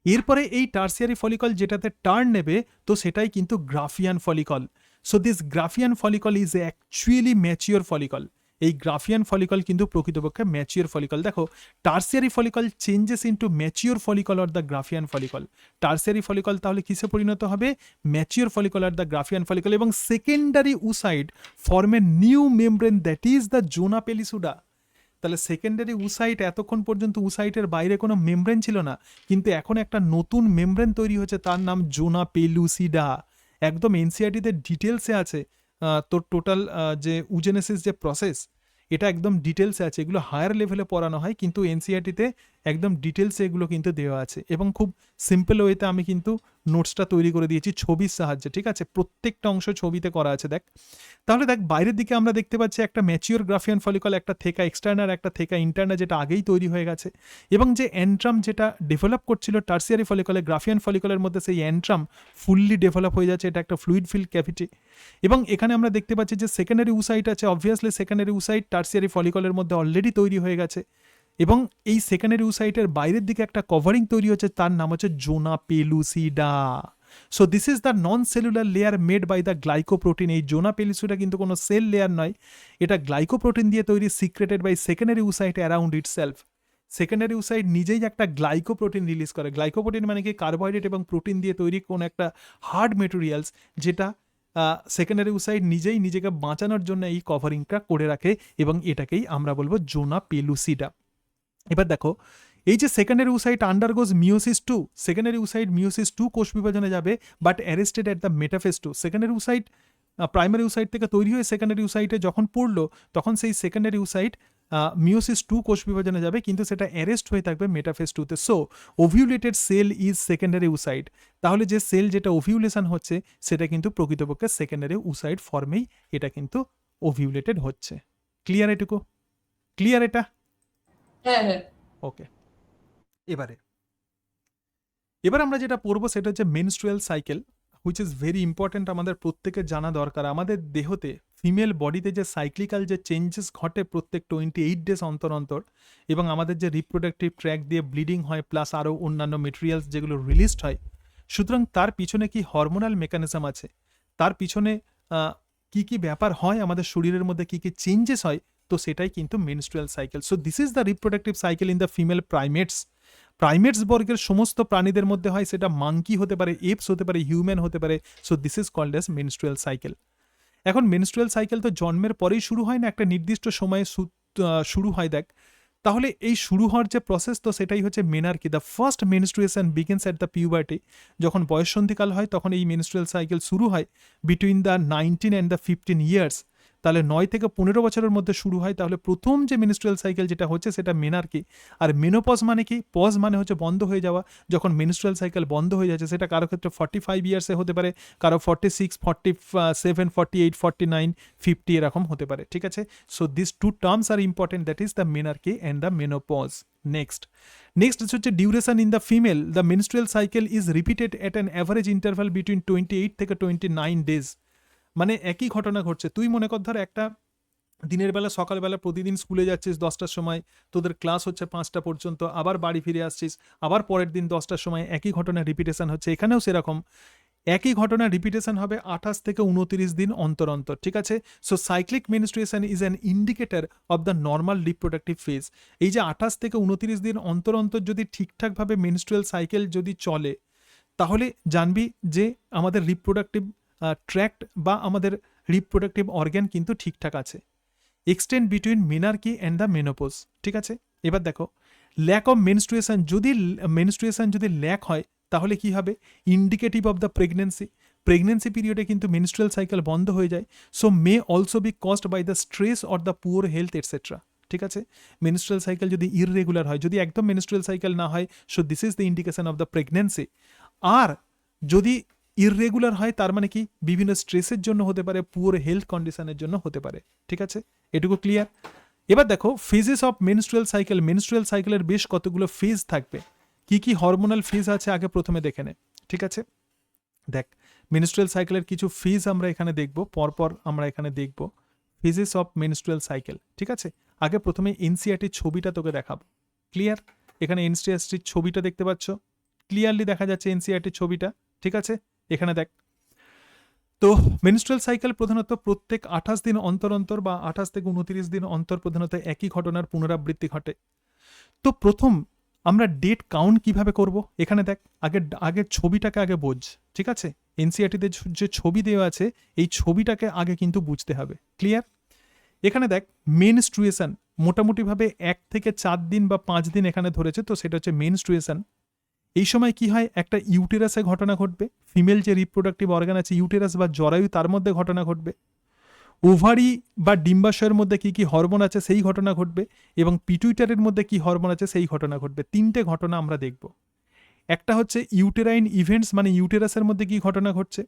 এরপরে এই টার্সিয়ারি ফলিকল যেটাতে টার্ন নেবে তো সেটাই কিন্তু Graafian follicle. So this Graafian follicle is actually mature follicle. এই গ্রাফিয়ান ফলিকল কিন্তু প্রকৃতপক্ষে ম্যাচিওর ফলিকল। দেখো tertiary follicle changes into mature follicle or the Graafian follicle. Tertiary follicle তাহলে কিসে পরিণত হবে, mature follicle or the Graafian follicle, এবং secondary oocyte form a new membrane that is the zona pellucida. তাহলে সেকেন্ডারি উসাইট, এতক্ষণ পর্যন্ত উসাইটের বাইরে কোনো মেমব্রেন ছিল না, কিন্তু এখন একটা নতুন মেমব্রেন তৈরি হচ্ছে, তার নাম জোনা পেলুসিডা। একদম এনসিআরটিতে ডিটেলসে আছে, তোর টোটাল যে উজেনেসিস যে প্রসেস এটা একদম ডিটেলসে আছে। এগুলো হায়ার লেভেলে পড়ানো হয়, কিন্তু এনসিআরটিতে একদম ডিটেলসে এগুলো কিন্তু দেওয়া আছে, এবং খুব সিম্পল ওয়েতে আমি কিন্তু নোটসটা তৈরি করে দিয়েছি ছবির সাহায্যে, ঠিক আছে। প্রত্যেকটা অংশ ছবিতে করা আছে। দেখ তাহলে দেখ বাইরের দিকে আমরা দেখতে পাচ্ছি একটা ম্যাচিওর গ্রাফিয়ান ফলিকল, একটা থেকা এক্সটার্নার, একটা থেকা ইন্টারনা যেটা আগেই তৈরি হয়ে গেছে, এবং যে অ্যান্ট্রাম যেটা ডেভেলপ করছিল টার্সিয়ারি ফলিকলে, গ্রাফিয়ান ফলিকলের মধ্যে সেই অ্যান্ট্রাম ফুললি ডেভেলপ হয়ে যাচ্ছে, এটা একটা ফ্লুইড ফিল্ড ক্যাভিটি। এবং এখানে আমরা দেখতে পাচ্ছি যে সেকেন্ডারি উসাইট আছে, অবভিয়াসলি সেকেন্ডারি উসাইট টার্সিয়ারি ফলিকলের মধ্যে অলরেডি তৈরি হয়ে গেছে, এবং এই সেকেন্ডারি উসাইটের বাইরের দিকে একটা কভারিং তৈরি হচ্ছে, তার নাম হচ্ছে zona pellucida. So this is the non cellular layer made by the glycoprotein. এই জোনা পেলুসিডা কিন্তু কোনো সেল লেয়ার নয়, এটা গ্লাইকোপ্রোটিন দিয়ে তৈরি, secreted by secondary oocyte around itself. সেকেন্ডারি উসাইট নিজেই একটা গ্লাইকোপ্রোটিন রিলিজ করে। গ্লাইকোপ্রোটিন মানে কি, কার্বোহাইড্রেট এবং প্রোটিন দিয়ে তৈরি কোন একটা হার্ড মেটেরিয়ালস, যেটা সেকেন্ডারি উসাইট নিজেই নিজেকে বাঁচানোর জন্য এই কভারিংটা করে রাখে, এবং এটাকেই আমরা বলবো জোনা পেলুসিডা। এবার দেখো এই যে secondary oocyte undergoes meiosis 2, secondary oocyte meiosis 2 কোষ বিভাজনে যাবে, but arrested at the metaphase 2। Secondary oocyte primary oocyte থেকে তৈরি হয়ে সেকেন্ডারি ইউসাইটে যখন পড়লো তখন সেই সেকেন্ডারি ইউসাইট মিওসিস 2 কোষ বিভাজনে যাবে, কিন্তু সেটা অ্যারেস্ট হয়ে থাকবে মেটাফেজ 2 তে। So ovulated cell is secondary oocyte. তাহলে যে সেল যেটা ওভিউলেশন হচ্ছে সেটা কিন্তু প্রকৃতপক্ষে সেকেন্ডারি ইউসাইট ফর্মেই এটা কিন্তু ওভিউলেটেড হচ্ছে। ক্লিয়ার এটুকু? ক্লিয়ার এটা? হ্যাঁ হ্যাঁ ওকে, এবার আমরা যেটা পড়বো সেটা হচ্ছে menstrual cycle, which is very important, আমাদের প্রত্যেকের জানা দরকার। আমাদের দেহতে ফিমেল বডিতে যে সাইক্লিক্যাল যে চেঞ্জেস ঘটে প্রত্যেক 28 ডেজ অন্তর অন্তর, এবং আমাদের যে রিপ্রোডাক্টিভ ট্র্যাক দিয়ে ব্লিডিং হয় প্লাস আরও অন্যান্য মেটেরিয়ালস যেগুলো রিলিজড হয়, সুতরাং তার পিছনে কি হরমোনাল মেকানিজম আছে, তার পিছনে কি কি ব্যাপার হয়, আমাদের শরীরের মধ্যে কি কি চেঞ্জেস হয়, তো সেটাই কিন্তু menstrual cycle. So this is the reproductive cycle in the female primates. Primates বর্গের সমস্ত প্রাণীদের মধ্যে হয়, সেটা মাঙ্কি হতে পারে, এপস হতে পারে, হিউম্যান হতে পারে। So this is called as menstrual cycle. এখন মেনস্ট্রুয়াল সাইকেল তো জন্মের পরেই শুরু হয় না, একটা নির্দিষ্ট সময়ে শুরু হয়। দেখ, তাহলে এই শুরু হওয়ার যে প্রসেস, তো সেটাই হচ্ছে মেনার্কি। The first menstruation begins at the puberty. যখন বয়ঃসন্ধিকাল হয় তখন এই মেনস্ট্রুয়াল সাইকেল শুরু হয় between the 19 and the 15 years. তাহলে 9 থেকে 15 বছরের মধ্যে শুরু হয়। তাহলে প্রথম যে মেনস্ট্রুয়াল সাইকেল যেটা হচ্ছে সেটা মেনার্কি। আর মেনোপজ মানে কি? পজ মানে হচ্ছে বন্ধ হয়ে যাওয়া। যখন মেনস্ট্রুয়াল সাইকেল বন্ধ হয়ে যাচ্ছে, সেটা কারো ক্ষেত্রে 45 ইয়ার্সে হতে পারে, কারো 46, 47, 48, 49, 50 এরকম হতে পারে। ঠিক আছে? So this two terms are important, that is the menarche and the menopause. Next হচ্ছে duration in the female. The menstrual cycle is repeated at an average interval between 28 থেকে 29 ডেজ। মানে একই ঘটনা ঘটছে। তুই মনে কর, ধর একটা দিনের বেলা সকালবেলা প্রতিদিন স্কুলে যাচ্ছিস 10টার সময়, তোদের ক্লাস হচ্ছে 5টা পর্যন্ত, আবার বাড়ি ফিরে আসছিস, আবার পরের দিন 10টার সময় একই ঘটনা রিপিটেশন হচ্ছে। এখানেও সেরকম একই ঘটনা রিপিটেশন হবে 28 থেকে 29 দিন অন্তর অন্তর। ঠিক আছে? So cyclic menstruation is an indicator of the normal reproductive phase. এই যে 28 থেকে 29 দিন অন্তর অন্তর যদি ঠিকঠাকভাবে মেনস্ট্রুয়াল সাইকেল যদি চলে, তাহলে জানবি যে আমাদের রিপ্রোডাক্টিভ ট্র্যাক্ট বা আমাদের রিপ্রোডাক্টিভ অর্গ্যান কিন্তু ঠিকঠাক আছে। Extend between মেনার্কি and the menopause. ঠিক আছে? এবার দেখো, ল্যাক অফ মেনস্ট্রুয়েশন যদি ল্যাক হয় তাহলে কি হবে? ইন্ডিকেটিভ অফ দ্য প্রেগনেন্সি পিরিয়ডে কিন্তু মেনস্ট্রুয়াল সাইকেল বন্ধ হয়ে যায়। So may also be caused by the stress or the poor health etcetera. ঠিক আছে? মেনস্ট্রুয়াল সাইকেল যদি ইররেগুলার হয়, যদি একদম মেনস্ট্রুয়াল সাইকেল না হয়, so this is the indication of the pregnancy. আর যদি ইররেগুলার হয়, তার মানে কি? বিভিন্ন স্ট্রেসের জন্য হতে পারে, পুয়ার হেলথ কন্ডিশনের জন্য হতে পারে। ঠিক আছে? এটুকু ক্লিয়ার? এবার দেখো phases of menstrual cycle. Menstrual সাইকেলের বেশ কতগুলো ফেজ থাকবে। কি কি হরমোনাল ফেজ আছে আগে প্রথমে দেখে নে। ঠিক আছে? দেখ, মেনস্ট্রুয়াল সাইকেলের কিছু ফেজ আমরা এখানে দেখব, পরপর আমরা এখানে দেখব ফেজেস অফ মেনস্ট্রুয়াল সাইকেল। ঠিক আছে? আগে প্রথমে এনসিইআরটির ছবিটা তোকে দেখাবো। ক্লিয়ার? এখানে এনসিইআরটির ছবিটা দেখতে পাচ্ছ, ক্লিয়ারলি দেখা যাচ্ছে এনসিইআরটির ছবিটা। ঠিক আছে? এখানে দেখ, তো মেনস্ট্রুয়াল সাইকেল প্রধানত প্রত্যেক 28 দিন অন্তর অন্তর বা 28 থেকে 29 দিন অন্তর প্রধানত একই ঘটনার পুনরাবৃত্তি ঘটে। তো প্রথম আমরা ডেট কাউন্ট কিভাবে করব? এখানে দেখ, আগে ছবিটাকে আগে বোঝ। ঠিক আছে? এনসিইআরটিতে যে ছবি দেওয়া আছে, এই ছবিটাকে আগে কিন্তু বুঝতে হবে। ক্লিয়ার? এখানে দেখ, মেনস্ট্রুয়েশন মোটামুটিভাবে 1 থেকে 4 দিন বা 5 দিন এখানে ধরেছে, তো সেটা হচ্ছে মেনস্ট্রুয়েশন। এই সময় কি হয়? একটা ইউটেরাসে ঘটনা ঘটবে, ফিমেল যে রিপ্রোডাক্টিভ অর্গান আছে ইউটেরাস বা জরায়ু, তার মধ্যে ঘটনা ঘটবে। ওভারি বা ডিম্বাশয়ের মধ্যে কি কি হরমোন আছে সেই ঘটনা ঘটবে, এবং পিটুইটারির মধ্যে কি হরমোন আছে সেই ঘটনা ঘটবে। 3টে ঘটনা আমরা দেখব। একটা হচ্ছে ইউটেরাইন ইভেন্টস, মানে ইউটেরাসের মধ্যে কি ঘটনা ঘটছে।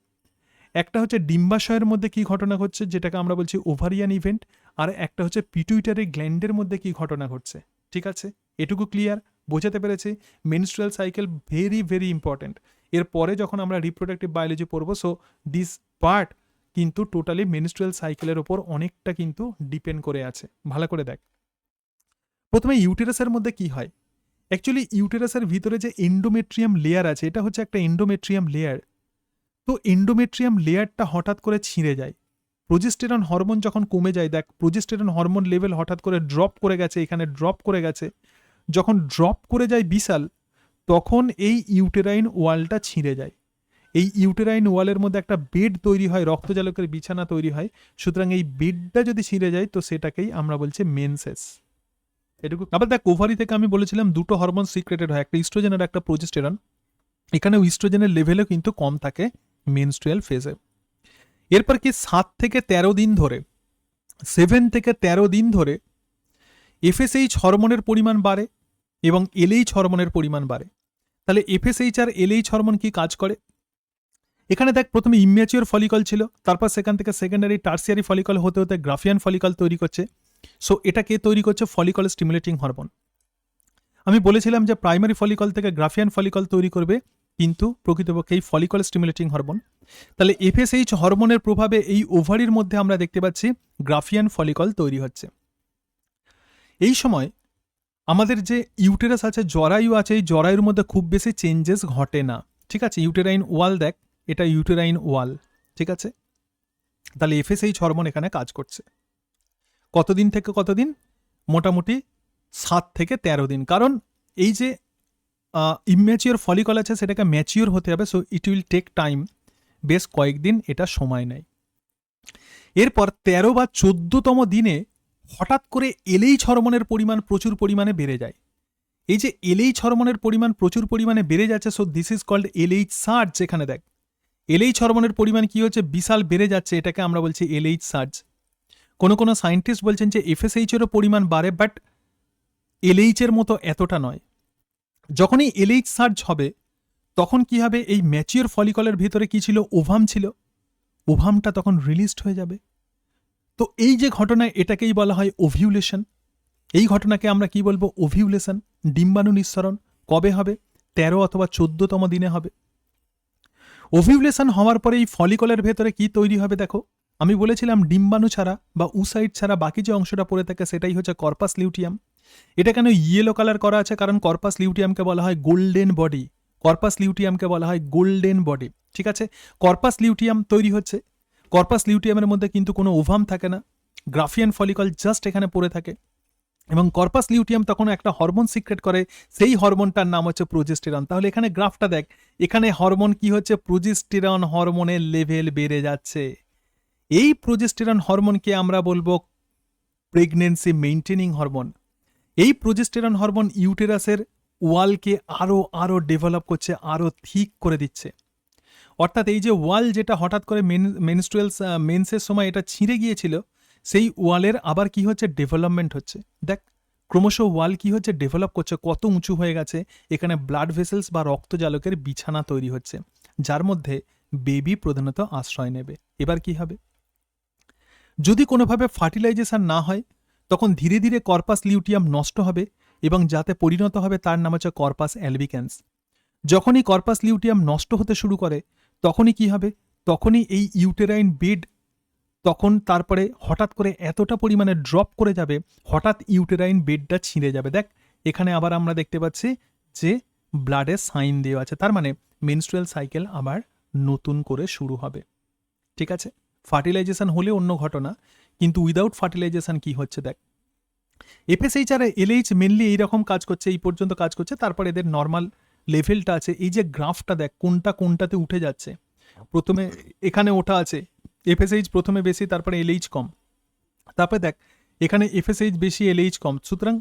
একটা হচ্ছে ডিম্বাশয়ের মধ্যে কি ঘটনা ঘটছে, যেটাকে আমরা বলছি ওভারিয়ান ইভেন্ট। আর একটা হচ্ছে পিটুইটারি গ্ল্যান্ডের মধ্যে কি ঘটনা ঘটছে। ঠিক আছে? এটুকু ক্লিয়ার? বোঝাতে পেরেছি? Menstrual cycle very very important. এরপরে যখন আমরা রিপ্রোডাক্টিভ বায়োলজি পড়বো, সো দিস পার্ট কিন্তু টোটালি মেনস্ট্রুয়াল সাইকেলের ওপর অনেকটা কিন্তু ডিপেন্ড করে আছে। ভালো করে দেখ, প্রথমে ইউটেরাসের মধ্যে কি হয়। অ্যাকচুয়ালি ইউটেরাসের ভিতরে যে এন্ডোমেট্রিয়াম লেয়ার আছে, এটা হচ্ছে একটা এন্ডোমেট্রিয়াম লেয়ার। তো এন্ডোমেট্রিয়াম লেয়ারটা হঠাৎ করে ছিঁড়ে যায়। প্রোজেস্টেরন হরমোন যখন কমে যায়, দেখ প্রোজেস্টেরন হরমোন লেভেল হঠাৎ করে ড্রপ করে গেছে, এখানে ড্রপ করে গেছে। যখন ড্রপ করে যায় বিশাল, তখন এই ইউটেরাইন ওয়ালটা ছিঁড়ে যায়। এই ইউটেরাইন ওয়ালের মধ্যে একটা বেড তৈরি হয়, রক্তজালকের বিছানা তৈরি হয়। সুতরাং এই বেডটা যদি ছিঁড়ে যায়, তো সেটাকেই আমরা বলছি মেনসেস। এটুকু। আবার দেখ, ওভারি থেকে আমি বলেছিলাম দুটো হরমোন সিক্রেটেড হয়, একটা ইস্ট্রোজেন আর একটা প্রোজেস্টেরন। এখানে ইস্ট্রোজেনের লেভেলও কিন্তু কম থাকে মেনস্ট্রুয়াল ফেজে। এরপর কি 7 থেকে 13 দিন ধরে 7 থেকে 13 দিন ধরে এফএসএইচ হরমোনের পরিমাণ বাড়ে এবং এলএইচ হরমোনের পরিমাণ বাড়ে। তাহলে এফএসএইচ আর এলএইচ হরমোন কি কাজ করে? এখানে দেখ প্রথমে ইম্যাচিওর ফলিকল ছিল, তারপর সেখান থেকে সেকেন্ডারি টার্সিয়ারি ফলিকল হতে হতে গ্রাফিয়ান ফলিকল তৈরি করছে। সো এটা কে তৈরি করছে? Follicle stimulating hormone. আমি বলেছিলাম যে প্রাইমারি ফলিকল থেকে গ্রাফিয়ান ফলিকল তৈরি করবে, কিন্তু প্রকৃতপক্ষে এই ফলিকল স্টিমুলেটিং হরমোন। তাহলে এফএসএইচ হরমোনের প্রভাবে এই ওভারির মধ্যে আমরা দেখতে পাচ্ছি গ্রাফিয়ান ফলিকল তৈরি হচ্ছে। এই সময় আমাদের যে ইউটেরাস আছে, জরায়ু আছে, এই জরায়ুর মধ্যে খুব বেশি চেঞ্জেস ঘটে না। ঠিক আছে, ইউটেরাইন ওয়াল দেখ, এটা ইউটেরাইন ওয়াল। ঠিক আছে, তাহলে এফএসএইচ হরমোন এখানে কাজ করছে। কতদিন থেকে কতদিন? মোটামুটি 7 থেকে 13 দিন। কারণ এই যে ইম্যাচিওর ফলিকল আছে সেটাকে ম্যাচিওর হতে হবে, so it will take time, বেশ কয়েকদিন এটা সময় নেয়। এরপর 13 বা 14তম দিনে হঠাৎ করে এলএইচ হরমোনের পরিমাণ প্রচুর পরিমাণে বেড়ে যায়। এই যে এলএইচ হরমোনের পরিমাণ প্রচুর পরিমাণে বেড়ে যাচ্ছে, so this is called LH surge. এখানে দেখ এলএইচ হরমোনের পরিমাণ কি হচ্ছে? বিশাল বেড়ে যাচ্ছে, এটাকে আমরা বলছি এলএইচ সার্জ। কোনো সায়েন্টিস্ট বলছেন যে এফএসএইচ এরও পরিমাণ বাড়ে, বাট এলএইচ এর মতো এতটা নয়। যখনই এলএইচ সার্জ হবে তখন কি হবে? এই ম্যাচিওর ফলিকলের ভিতরে কি ছিল? ওভাম ছিল, ওভামটা তখন রিলিজড হয়ে যাবে। তো এই যে ঘটনা, এটাকেই বলা হয় ওভিউলেশন। এই ঘটনাকে আমরা কি বলবো? ওভিউলেশন। ডিম্বাণু নিঃসরণ কবে হবে? 13 অথবা 14তম দিনে হবে। ওভিউলেশন হওয়ার পরে এই ফলিকলের ভেতরে কি তৈরি হবে? দেখো, আমি বলেছিলাম ডিম্বাণু ছাড়া বা উসাইড ছাড়া বাকি যে অংশটা পড়ে থাকে সেটাই হচ্ছে কর্পাস লিউটিয়াম। এটা কেন ইয়েলো কালার করা আছে? কারণ কর্পাস লিউটিয়ামকে বলা হয় গোল্ডেন বডি। কর্পাস লিউটিয়ামকে বলা হয় গোল্ডেন বডি। ঠিক আছে, কর্পাস লিউটিয়াম তৈরি হচ্ছে। কর্পাস লিউটিয়ামের মধ্যে কিন্তু কোনো ওভাম থাকে না, গ্রাফিয়ান ফলিকল জাস্ট এখানে পড়ে থাকে। এবং কর্পাস লিউটিয়াম তখন একটা হরমোন সিক্রেট করে, সেই হরমোনটার নাম হচ্ছে প্রোজেস্টেরন। তাহলে এখানে গ্রাফটা দেখ, এখানে হরমোন কি হচ্ছে? প্রোজেস্টেরন হরমোনের লেভেল বেড়ে যাচ্ছে। এই প্রোজেস্টেরন হরমোনকে আমরা বলবো প্রেগনেন্সি মেইনটেনিং হরমোন। এই প্রোজেস্টেরন হরমোন ইউটেরাসের ওয়ালকে আরও ডেভেলপ করছে, আরও থিক করে দিচ্ছে। অর্থাৎ এই যে ওয়াল যেটা হঠাৎ করে মেন্সের সময় এটা ছিঁড়ে গিয়েছিল, সেই ওয়ালের আবার কি হচ্ছে? ডেভেলপমেন্ট হচ্ছে। দেখ ক্রমশ ওয়াল কি হচ্ছে? ডেভেলপ করছে, কত উঁচু হয়ে গেছে। এখানে ব্লাড ভেসেলস বা রক্তজালকের বিছানা তৈরি হচ্ছে, যার মধ্যে বেবি প্রধানত আশ্রয় নেবে। এবার কি হবে? যদি কোনোভাবে ফার্টিলাইজেশন না হয় তখন ধীরে ধীরে কর্পাস লিউটিয়াম নষ্ট হবে এবং যাতে পরিণত হবে তার নাম হচ্ছে কর্পাস অ্যালবিক্যান্স। যখনই কর্পাস লিউটিয়াম নষ্ট হতে শুরু করে তখনই কি হবে? তখনই এই ইউটেরাইন বেড তখন তারপরে হঠাৎ করে এতটা পরিমাণে ড্রপ করে যাবে, হঠাৎ ইউটেরাইন বেডটা ছিঁড়ে যাবে। দেখ এখানে আবার আমরা দেখতে পাচ্ছি যে ব্লাডের সাইন দেওয়া আছে, তার মানে মেনস্ট্রুয়াল সাইকেল আবার নতুন করে শুরু হবে। ঠিক আছে, ফার্টিলাইজেশন হলে অন্য ঘটনা, কিন্তু উইদাউট ফার্টিলাইজেশন কি হচ্ছে? দেখ এফএসএইচ আর এলএইচ মেনলি এইরকম কাজ করছে, এই পর্যন্ত কাজ করছে, তারপর এদের নর্মাল লেভেলটা আছে। এই যে গ্রাফটা দেখ, কোনটাতে উঠে যাচ্ছে। প্রথমে এখানে ওঠা আছে এফএসএইচ প্রথমে বেশি, তারপরে এলএইচ কম, তারপরে দেখ এখানে এফএসএইচ বেশি, এলএইচ কম। সুতরাং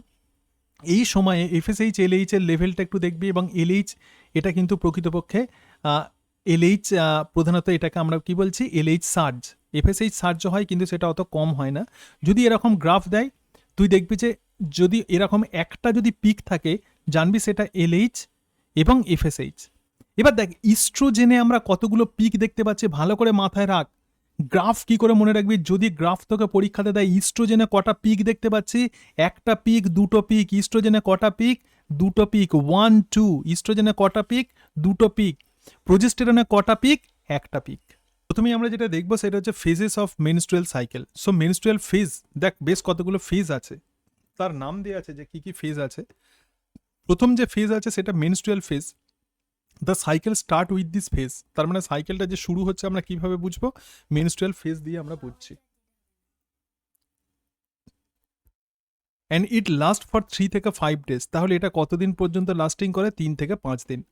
এই সময়ে এফএসএইচ এলএইচ এর লেভেলটা একটু দেখবি। এবং এলএইচ এটা কিন্তু প্রকৃতপক্ষে এলএইচ প্রধানত এটাকে আমরা কি বলছি? LH surge. এফএসএইচ সার্জ হয় কিন্তু সেটা অত কম হয় না। যদি এরকম গ্রাফ দেয় তুই দেখবি যে যদি এরকম একটা যদি পিক থাকে জানবি সেটা এলএইচ এবং এফএসএইচ। এবার দেখ ইস্ট্রোজেনে আমরা কতগুলো পিক দেখতে পাচ্ছি, ভালো করে মাথায় রাখ। গ্রাফ কি করে মনে রাখবি? যদি গ্রাফ তোকে পরীক্ষাতে দেয় ইস্ট্রোজেনে কটা পিক দেখতে পাচ্ছি? একটা পিক, দুটো পিক। ইস্ট্রোজেনে কটা পিক? দুটো পিক। 1 2। ইস্ট্রোজেনে কটা পিক? দুটো পিক। প্রোজেস্টেরনে কটা পিক? একটা পিক। প্রথমেই আমরা যেটা দেখবো সেটা হচ্ছে phases of menstrual cycle. So menstrual phase, দেখ বেশ কতগুলো ফেজ আছে, তার নাম দেওয়া আছে যে কি কি ফেজ আছে। প্রথম যে ফেজ আছে সেটা menstrual phase. The cycle start with this phase. তার মানে সাইকেলটা যে শুরু হচ্ছে আমরা কিভাবে বুঝবো? মেনস্ট্রুয়াল ফেজ দিয়ে আমরা বুঝছি। অ্যান্ড ইট লাস্ট ফর 3 থেকে 5 ডেজ। তাহলে এটা কতদিন পর্যন্ত লাস্টিং করে? 3 থেকে 5 দিন।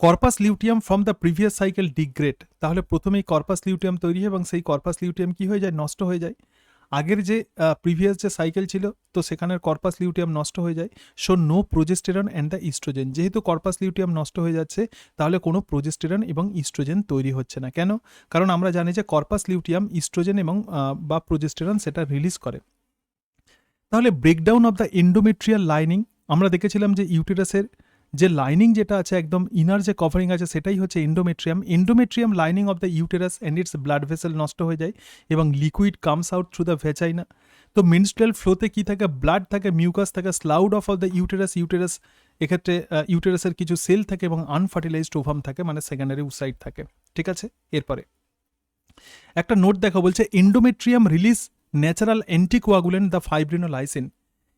Corpus luteum from the previous cycle degrade. তাহলে প্রথমেই কর্পাস লিউটিয়াম তৈরি হয় এবং সেই কর্পাস লিউটিয়াম কি হয়ে যায়? নষ্ট হয়ে যায়। আগের যে প্রিভিয়াস যে সাইকেল ছিল তো সেখানের কর্পাস লিউটিয়াম নষ্ট হয়ে যায়, so no progesterone and the estrogen. যেহেতু কর্পাস লিউটিয়াম নষ্ট হয়ে যাচ্ছে তাহলে কোনো প্রোজেস্টেরন এবং ইস্ট্রোজেন তৈরি হচ্ছে না। কেন? কারণ আমরা জানি যে কর্পাস লিউটিয়াম ইস্ট্রোজেন এবং বা প্রোজেস্টেরন সেটা রিলিজ করে। তাহলে breakdown of the endometrial lining, আমরা দেখেছিলাম যে ইউটেরাসের যে লাইনিং যেটা আছে একদম ইনার যে কভারিং আছে সেটাই হচ্ছে endometrium lining of the uterus and it's blood vessel নষ্ট হয়ে যায় এবং liquid comes out through the vagina. তো মেনস্ট্রুয়াল ফ্লোতে কি থাকে? ব্লাড থাকে, মিউকাস থাকে, স্লাউড অফ দ্য ইউটেরাস এক্ষেত্রে ইউটেরাসের কিছু সেল থাকে এবং আনফার্টিলাইজড ওভাম থাকে, মানে সেকেন্ডারি উসাইড থাকে। ঠিক আছে, এরপরে একটা নোট দেখা বলছে endometrium release natural anticoagulant the fibrinolysin.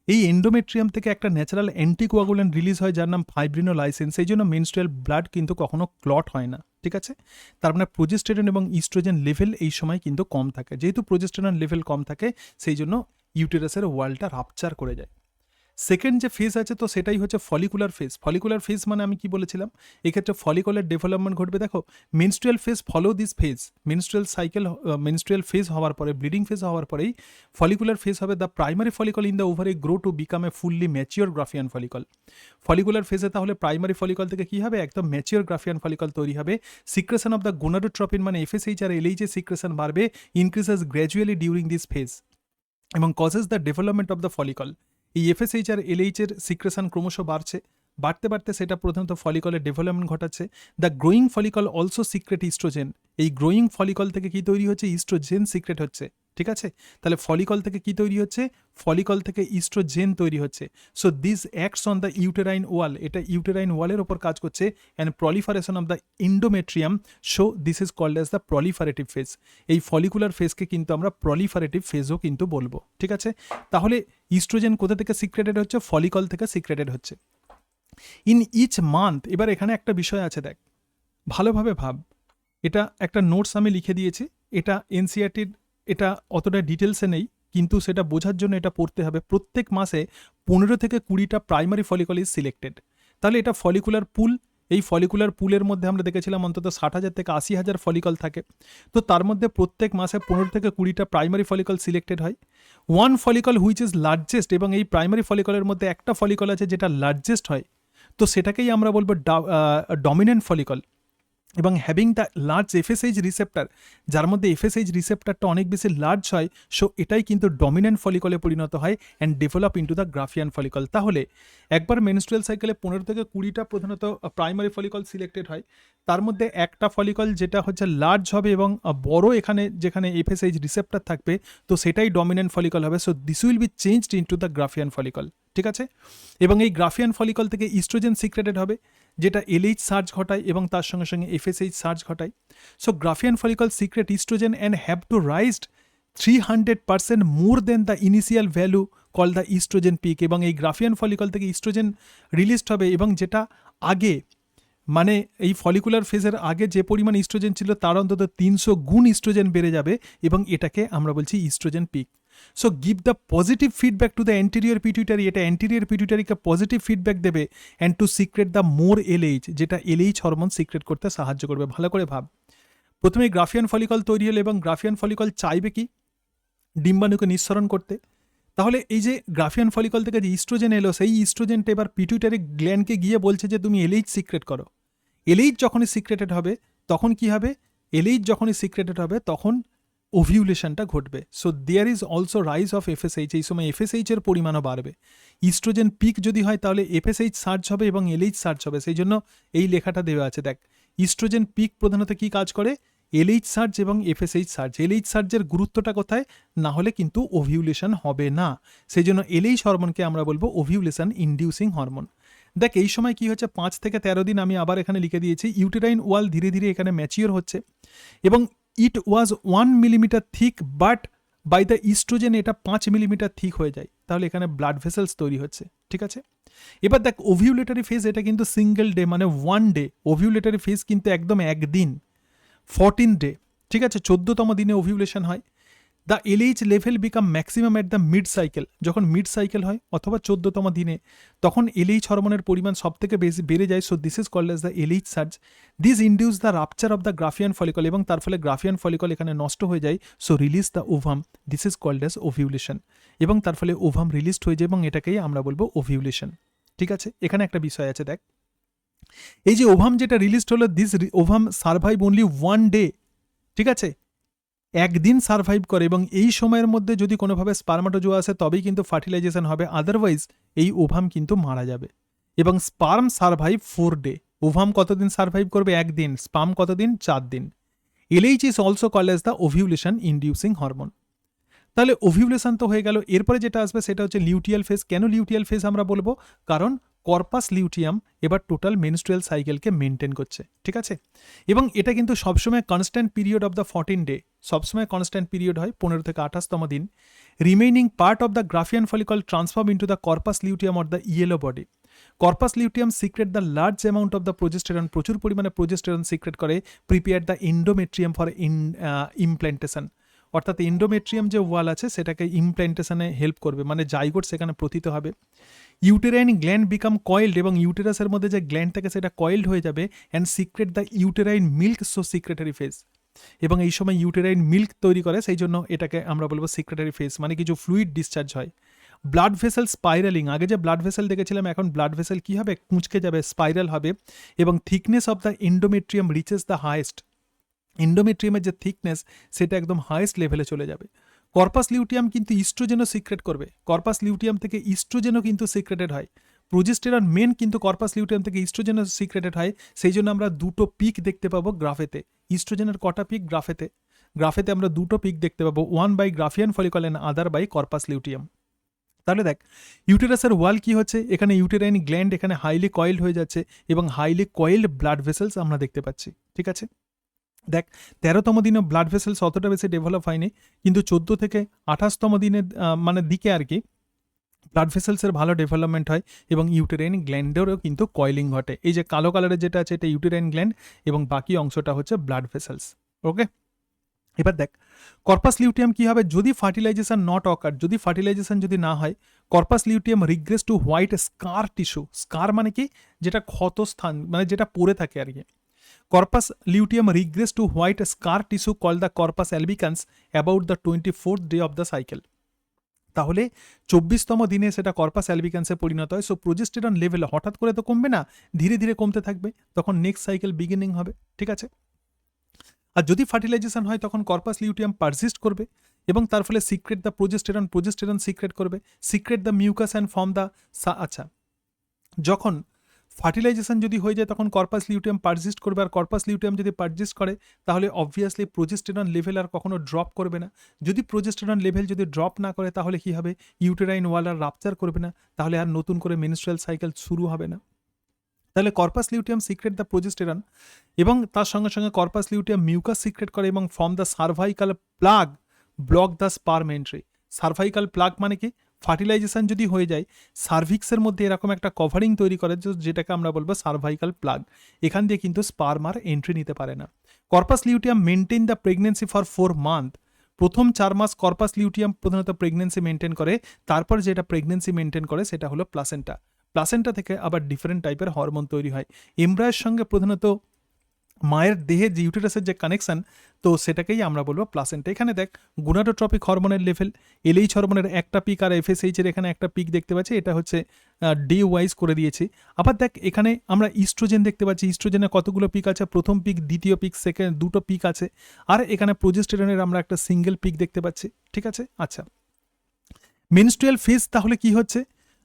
এই এন্ডোমেট্রিয়াম থেকে একটা ন্যাচারাল অ্যান্টিকোয়াগুলেন্ট রিলিজ হয় যার নাম ফাইব্রিনোলাইসিন। সেই জন্য মেনস্ট্রুয়াল ব্লাড কিন্তু কখনো ক্লট হয় না। ঠিক আছে, তার মানে প্রোজেস্টেরন এবং ইস্ট্রোজেন লেভেল এই সময় কিন্তু কম থাকে। যেহেতু প্রোজেস্টেরন লেভেল কম থাকে সেই জন্য ইউটেরাসের ওয়ালটা রাপচার করে যায়। সেকেন্ড যে ফেজ আছে তো সেটাই হচ্ছে ফলিকুলার ফেজ। ফলিকুলার ফেজ মানে আমি কি বলেছিলাম, এক্ষেত্রে ফলিকলের ডেভেলপমেন্ট ঘটবে। দেখো, menstrual phase follow this phase. Menstrual phase হওয়ার পরে, ব্লিডিং ফেজ হওয়ার পরেই ফলিকুলার ফেজ হবে। The primary follicle in the ovary grow to become a fully mature Graafian follicle. Follicular ফেজে তাহলে প্রাইমারি ফলিকল থেকে কি হবে? একদম ম্যাচিওর গ্রাফিয়ান ফলিকল তৈরি হবে। সিক্রেশন অফ দ্য গোনাডোট্রপিন মানে এফএসএইচ আর এলএইচ এর সিক্রেশন বাড়বে, increases gradually during this phase এবং causes the development of the follicle. এই এফএসএইচ আর এলএইচ এর সিক্রেশন ক্রমশ বাড়তে সেটা প্রধানত ফলিকলের ডেভেলপমেন্ট ঘটাচ্ছে। The growing follicle also secrete oestrogen. এই গ্রোয়িং ফলিকল থেকে কি তৈরি হচ্ছে? ইস্ট্রোজেন সিক্রেট হচ্ছে। ঠিক আছে, তাহলে ফলিকল থেকে কি তৈরি হচ্ছে? ফলিকল থেকে ইস্ট্রোজেন তৈরি হচ্ছে। So this acts on the uterine wall, এটা ইউটেরাইন ওয়ালের ওপর কাজ করছে। And proliferation of the endometrium, so this is called as the proliferative phase. এই ফলিকুলার ফেজকে কিন্তু আমরা প্রলিফারেটিভ ফেজও কিন্তু বলবো। ঠিক আছে, তাহলে ইস্ট্রোজেন কোথা থেকে সিক্রেটেড হচ্ছে? ফলিকল থেকে সিক্রেটেড হচ্ছে। ইন ইচ মান্থ, এবার এখানে একটা বিষয় আছে, দেখ ভালোভাবে ভাব। এটা একটা নোটস আমি লিখে দিয়েছি, এটা এনসিইআরটির, এটা অতটা ডিটেলসে নেই কিন্তু সেটা বোঝার জন্য এটা পড়তে হবে। প্রত্যেক মাসে 15 থেকে 20টা প্রাইমারি ফলিকল ইজ সিলেক্টেড। তাহলে এটা ফলিকুলার পুল। এই ফলিকুলার পুলের মধ্যে আমরা দেখেছিলাম অন্তত 60,000 থেকে 80,000 ফলিকল থাকে। তো তার মধ্যে প্রত্যেক মাসে 15 থেকে 20টা প্রাইমারি ফলিকল সিলেক্টেড হয়। One follicle which is largest, এবং এই প্রাইমারি ফলিকলের মধ্যে একটা ফলিকল আছে যেটা লার্জেস্ট হয়, তো সেটাকেই আমরা বলবো ডমিনেন্ট ফলিকল। এবং having the large FSH receptor, যার মধ্যে এফএসএইচ রিসেপ্টারটা অনেক বেশি লার্জ হয়, সো এটাই কিন্তু ডমিনেন্ট ফলিকলে পরিণত হয় and develop into the Graafian follicle. তাহলে একবার মেনস্ট্রুয়াল সাইকেলে 15 থেকে 20টা প্রধানত প্রাইমারি ফলিকল সিলেক্টেড হয়, তার মধ্যে একটা ফলিকল যেটা হচ্ছে লার্জ হবে এবং বড়, এখানে যেখানে এফএসএইচ রিসেপ্টার থাকবে, তো সেটাই ডমিনেন্ট ফলিকল হবে। So this will be changed into the Graafian follicle. ঠিক আছে, এবং এই গ্রাফিয়ান ফলিকল থেকে ইস্ট্রোজেন সিক্রেটেড হবে যেটা এলএইচ সার্জ ঘটায় এবং তার সঙ্গে সঙ্গে এফএসএইচ সার্জ ঘটায়। So Graafian follicle secrete estrogen and have to raised 300% more than the initial value call the estrogen peak. এবং এই গ্রাফিয়ান ফলিকল থেকে ইস্ট্রোজেন রিলিজড হবে এবং যেটা আগে, মানে এই ফলিকুলার ফেজের আগে যে পরিমাণ ইস্ট্রোজেন ছিল তার অন্তত 300 গুণ ইস্ট্রোজেন বেড়ে যাবে এবং এটাকে আমরা বলছি estrogen peak. So give the positive feedback to the anterior pituitary, এটা অ্যান্টেরিয়র পিটুইটারিকে পজিটিভ ফিডব্যাক দেবে and to secrete the more LH, যেটা এলএইচ হরমোন সিক্রেট করতে সাহায্য করবে। ভালো করে ভাব, প্রথমে গ্রাফিয়ান ফলিকল তৈরি হলো এবং গ্রাফিয়ান ফলিকল চাইবে কি? ডিম্বাণুকে নিঃসরণ করতে। তাহলে এই যে গ্রাফিয়ান ফলিকল থেকে যে ইস্ট্রোজেন এলো, সেই ইস্ট্রোজেনটা এবার পিটুইটারি গ্ল্যান্ডকে গিয়ে বলছে যে তুমি এলএইচ সিক্রেট করো। এলএইচ যখনই সিক্রেটেড হবে তখন কি হবে? এলএইচ যখনই সিক্রেটেড হবে তখন ওভিউলেশনটা ঘটবে। So there is also rise of FSH, এই সময় এফএসএইচ এর পরিমাণও বাড়বে। ইস্ট্রোজেন পিক যদি হয় তাহলে এফএসএইচ সার্জ হবে এবং এলএইচ সার্জ হবে, সেই জন্য এই লেখাটা দেওয়া আছে। দেখ, ইস্ট্রোজেন পিক প্রধানত কি কাজ করে? এলএইচ সার্জ এবং এফএসএইচ সার্জ। এলএইচ সার্জের গুরুত্বটা কোথায়? না হলে কিন্তু ওভিউলেশন হবে না, সেই জন্য এলএইচ হরমোনকে আমরা বলবো ওভিউলেশন ইনডিউসিং হরমোন। দেখ, এই সময় কি হচ্ছে? 5 থেকে 13 দিন আমি আবার এখানে লিখে দিয়েছি। ইউটেরাইন ওয়াল ধীরে ধীরে এখানে ম্যাচিওর হচ্ছে এবং it was 1 millimetre thick, but by the estrogen এটা 5 মিলিমিটার থিক হয়ে যায়। তাহলে এখানে ব্লাড ভেসেলস তৈরি হচ্ছে। ঠিক আছে, এবার দেখ ওভিউলেটারি ফেজ, এটা কিন্তু সিঙ্গেল ডে, মানে 1 ডে। ওভিউলেটারি ফেজ কিন্তু একদম একদিন, 14 ডে। ঠিক আছে, 14তম দিনে ওভিউলেশন হয়। The LH level become maximum at the mid cycle, যখন মিড সাইকেল হয় অথবা 14তম দিনে তখন এলএইচ হরমোনের পরিমাণ সব থেকে বেশি বেড়ে যায়। So this is called as the LH surge. This induce the rupture of the Graafian follicle, এবং তার ফলে গ্রাফিয়ান ফলিকল এখানে নষ্ট হয়ে যায়। So release the ovum, this is called as ovulation, এবং তার ফলে ওভাম রিলিজড হয়ে যায় এবং এটাকেই আমরা বলবো ওভিউলেশন। ঠিক আছে, এখানে একটা বিষয় আছে, দেখ এই যে ওভাম যেটা রিলিজড হলো, this ovum survive only 1 day. ঠিক আছে, একদিন সার্ভাইভ করে, এবং এই সময়ের মধ্যে যদি কোনোভাবে স্পার্মাটোজোয়া আসে তবেই কিন্তু ফার্টিলাইজেশন হবে, আদারওয়াইজ এই ওভাম কিন্তু মারা যাবে। এবং স্পার্ম সার্ভাইভ 4 ডে, ওভাম কতদিন সার্ভাইভ করবে? একদিন। স্পার্ম কতদিন? 4 দিন। LH is also called as the ovulation inducing hormone. তাহলে ওভিউলেশন তো হয়ে গেল, এরপরে যেটা আসবে সেটা হচ্ছে লিউটিয়াল ফেজ। কেন লিউটিয়াল ফেজ আমরা বলবো? কারণ কর্পাস লিউটিয়াম এবার টোটাল মেনস্ট্রুয়াল সাইকেলকে মেনটেন করছে। ঠিক আছে, এবং এটা কিন্তু সবসময় constant period of the 14 day, সবসময় কনস্ট্যান্ট পিরিয়ড হয় 15 থেকে 28তম দিন। Remaining part of the Graafian follicle transform into the corpus luteum or the yellow body. Corpus luteum secret the large amount of the progesterone, প্রচুর পরিমাণে প্রোজেস্টেরন সিক্রেট করে, prepare the endometrium for implantation, অর্থাৎ এন্ডোমেট্রিয়াম যে ওয়াল আছে সেটাকে ইমপ্ল্যান্টেশনে হেল্প করবে, মানে জাইগোট সেখানে প্রথিত হবে। ইউটেরাইন গ্ল্যান্ড বিকাম কয়েলড, এবং ইউটেরাসের মধ্যে যে গ্ল্যান্ড থাকে সেটা কয়েলড হয়ে যাবে, and secret the uterine milk, so secretary phase. এবং এই সময় ইউটেরাইন মিল্ক তৈরি করে, সেই জন্য এটাকে আমরা বলবো সিক্রেটারি ফেজ, মানে কিছু ফ্লুইড ডিসচার্জ হয়। ব্লাড ভেসেল স্পাইরালিং, আগে যে ব্লাড ভেসেল দেখেছিলাম, এখন ব্লাড ভেসেল কী হবে? কুঁচকে যাবে, স্পাইরাল হবে, এবং thickness of the endometrium reaches the highest, এন্ডোমেট্রিয়ামের যে থিকনেস সেটা একদম হাইয়েস্ট লেভেলে চলে যাবে। কর্পাস লিউটিয়াম কিন্তু ইস্ট্রোজেনও সিক্রেট করবে, কর্পাস লিউটিয়াম থেকে ইস্ট্রোজেনও কিন্তু সিক্রেটেড হয়। প্রোজেস্টেরন মেন কিন্তু কর্পাস লিউটিয়াম থেকে ইস্ট্রোজেনও সিক্রেটেড হয়, সেই জন্য আমরা দুটো পিক দেখতে পাবো গ্রাফেতে। ইস্ট্রোজেনের কটা পিক? গ্রাফেতে আমরা দুটো পিক দেখতে পাবো, one by Graafian follicle and other by corpus luteum. তাহলে দেখ ইউটেরাসের ওয়াল কি হচ্ছে, এখানে ইউটেরাইন গ্ল্যান্ড এখানে হাইলি কয়েলড হয়ে যাচ্ছে, এবং হাইলি কয়েলড ব্লাড ভেসেলস আমরা দেখতে পাচ্ছি। ঠিক আছে, দেখ 13তম দিনে ব্লাড ভেসেলস অতটা বেশি ডেভেলপ হয়নি, কিন্তু 14 থেকে 28তম দিনের মানে দিকে আর কি ব্লাড ভেসেলসের ভালো ডেভেলপমেন্ট হয়, এবং ইউটেরাইন গ্ল্যান্ডেরও কিন্তু কয়েলিং ঘটে। এই যে কালো কালারের যেটা আছে এটা ইউটেরাইন গ্ল্যান্ড, এবং বাকি অংশটা হচ্ছে ব্লাড ভেসেলস। ওকে, এবার দেখ কর্পাস লিউটিয়াম কি হবে যদি ফার্টিলাইজেশন নট অকার, যদি ফার্টিলাইজেশন যদি না হয়, corpus luteum regress to white scar tissue. Scar মানে কি? যেটা ক্ষত স্থান, মানে যেটা পড়ে থাকে আর কি। Corpus luteum regress to white scar tissue called the corpus albicans about the 24th day of the cycle. তাহলে 24তম দিনে সেটা কর্পাস অ্যালবিকান্সে পরিণত হয়। সো প্রোজেস্টেরন লেভেল হঠাৎ করে তো কমবে না, ধীরে ধীরে কমতে থাকবে, তখন নেক্সট সাইকেল বিগিনিং হবে। ঠিক আছে, আর যদি ফার্টিলাইজেশন হয় তখন কর্পাস লিউটিয়াম পারসিস্ট করবে, এবং তার ফলে secrete the progesterone, progesterone secrete করবে, secrete the mucus and form the আচ্ছা, যখন ফার্টিলাইজেশন যদি হয়ে যায় তখন কর্পাস লিউটিয়াম পারজিস্ট করবে, আর কর্পাস লিউটিয়াম যদি পারজিস্ট করে তাহলে অবভিয়াসলি প্রোজেস্টেরন লেভেল আর কখনো ড্রপ করবে না। যদি প্রোজেস্টেরন লেভেল যদি ড্রপ না করে তাহলে কি হবে? ইউটেরাইন ওয়াল আর রাপচার করবে না, তাহলে আর নতুন করে মেনস্ট্রুয়াল সাইকেল শুরু হবে না। তাহলে corpus luteum secret the progesterone, এবং তার সঙ্গে সঙ্গে কর্পাস লিউটিয়াম মিউকাস সিক্রেট করে, এবং form the cervical plug, block the sperm entry. Cervical plug মানে কি? ফার্টিলাইজেশন যদি হয়ে যায় সার্ভিক্সের মধ্যে এরকম একটা কভারিং তৈরি করে, যেটাকে আমরা বলবো সার্ভাইকাল প্লাগ, এখান দিয়ে কিন্তু স্পার্ম আর এন্ট্রি নিতে পারে না। Corpus luteum maintain the pregnancy for 4 month. প্রথম 4 মাস কর্পাস লিউটিয়াম প্রধানত প্রেগনেন্সি মেনটেন করে, তারপর যেটা প্রেগনেন্সি মেনটেন করে সেটা হলো প্লাসেন্টা। প্লাসেন্টা থেকে আবার ডিফারেন্ট টাইপের হরমোন তৈরি হয়। এমব্রায়ের সঙ্গে প্রধানত মায়ের দেহে যে ইউটেরাসের যে কানেকশন, তো সেটাকেই আমরা বলবো প্লাসেন্টা। এখানে দেখ গুনাটোট্রপিক হরমোনের লেভেল, এলএইচ হরমোনের একটা পিক আর এফএসএইচের এখানে একটা পিক দেখতে পাচ্ছি, এটা হচ্ছে ডে ওয়াইজ করে দিয়েছি। আবার দেখ এখানে আমরা ইস্ট্রোজেন দেখতে পাচ্ছি, ইস্ট্রোজেনের কতগুলো পিক আছে? প্রথম পিক, দ্বিতীয় পিক, সেকেন্ড, দুটো পিক আছে। আর এখানে প্রোজেস্টেরনের আমরা একটা সিঙ্গেল পিক দেখতে পাচ্ছি। ঠিক আছে, আচ্ছা মেনস্ট্রুয়াল ফেজ তাহলে কি হচ্ছে?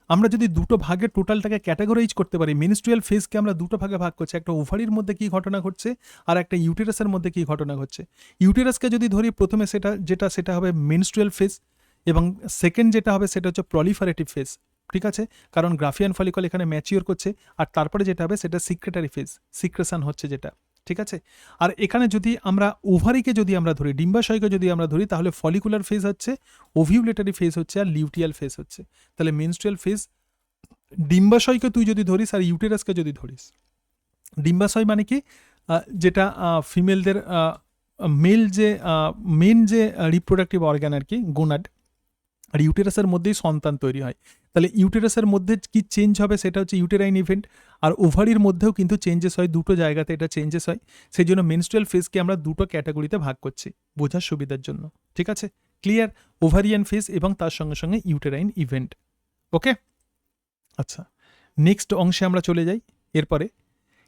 আমরা যদি দুটো ভাগে টোটালটাকে ক্যাটাগরাইজ করতে পারি, মেনস্ট্রুয়াল ফেজকে আমরা দুটো ভাগে ভাগ করছি, একটা ওভারির মধ্যে কি ঘটনা ঘটছে আর একটা ইউটেরাসের মধ্যে কি ঘটনা ঘটছে। ইউটেরাসকে যদি ধরি প্রথমে সেটা হবে মেনস্ট্রুয়াল ফেজ, এবং সেকেন্ড যেটা হবে সেটা হচ্ছে প্রলিফারেটিভ ফেজ। ঠিক আছে, কারণ গ্রাফিয়ান ফলিকল এখানে ম্যাচিওর করছে, আর তারপরে যেটা হবে সেটা সিক্রেটারি ফেজ, সিক্রেশন হচ্ছে যেটা। ঠিক আছে, আর এখানে যদি আমরা ওভারিকে যদি আমরা ধরি, ডিম্বাশয়কে যদি আমরা ধরি, তাহলে ফলিকুলার ফেজ হচ্ছে, ওভিউলেটারি ফেজ হচ্ছে, আর লিউটিয়াল ফেজ হচ্ছে। তাহলে মেনস্ট্রুয়াল ফেজ, ডিম্বাশয়কে তুই যদি ধরিস আর ইউটেরাসকে যদি ধরিস, ডিম্বাশয় মানে কি? যেটা ফিমেলদের মেল যে মেন যে রিপ্রোডাক্টিভ অর্গান আর কি, গোনাড, আর ইউটেরাসের মধ্যেই সন্তান তৈরি হয়। তাহলে ইউটেরাসের মধ্যে কি চেঞ্জ হবে সেটা হচ্ছে ইউটেরাইন ইভেন্ট, আর ওভারির মধ্যেও কিন্তু চেঞ্জেস হয়, দুটো জায়গাতে এটা চেঞ্জেস হয়। সেই জন্য মেনস্ট্রুয়াল ফেজকে আমরা দুটো ক্যাটাগরিতে ভাগ করছি বোঝার সুবিধার জন্য, ঠিক আছে? ক্লিয়ার? ওভারিয়ান ফেজ এবং তার সঙ্গে সঙ্গে ইউটেরাইন ইভেন্ট। ওকে, আচ্ছা, নেক্সট অংশে আমরা চলে যাই।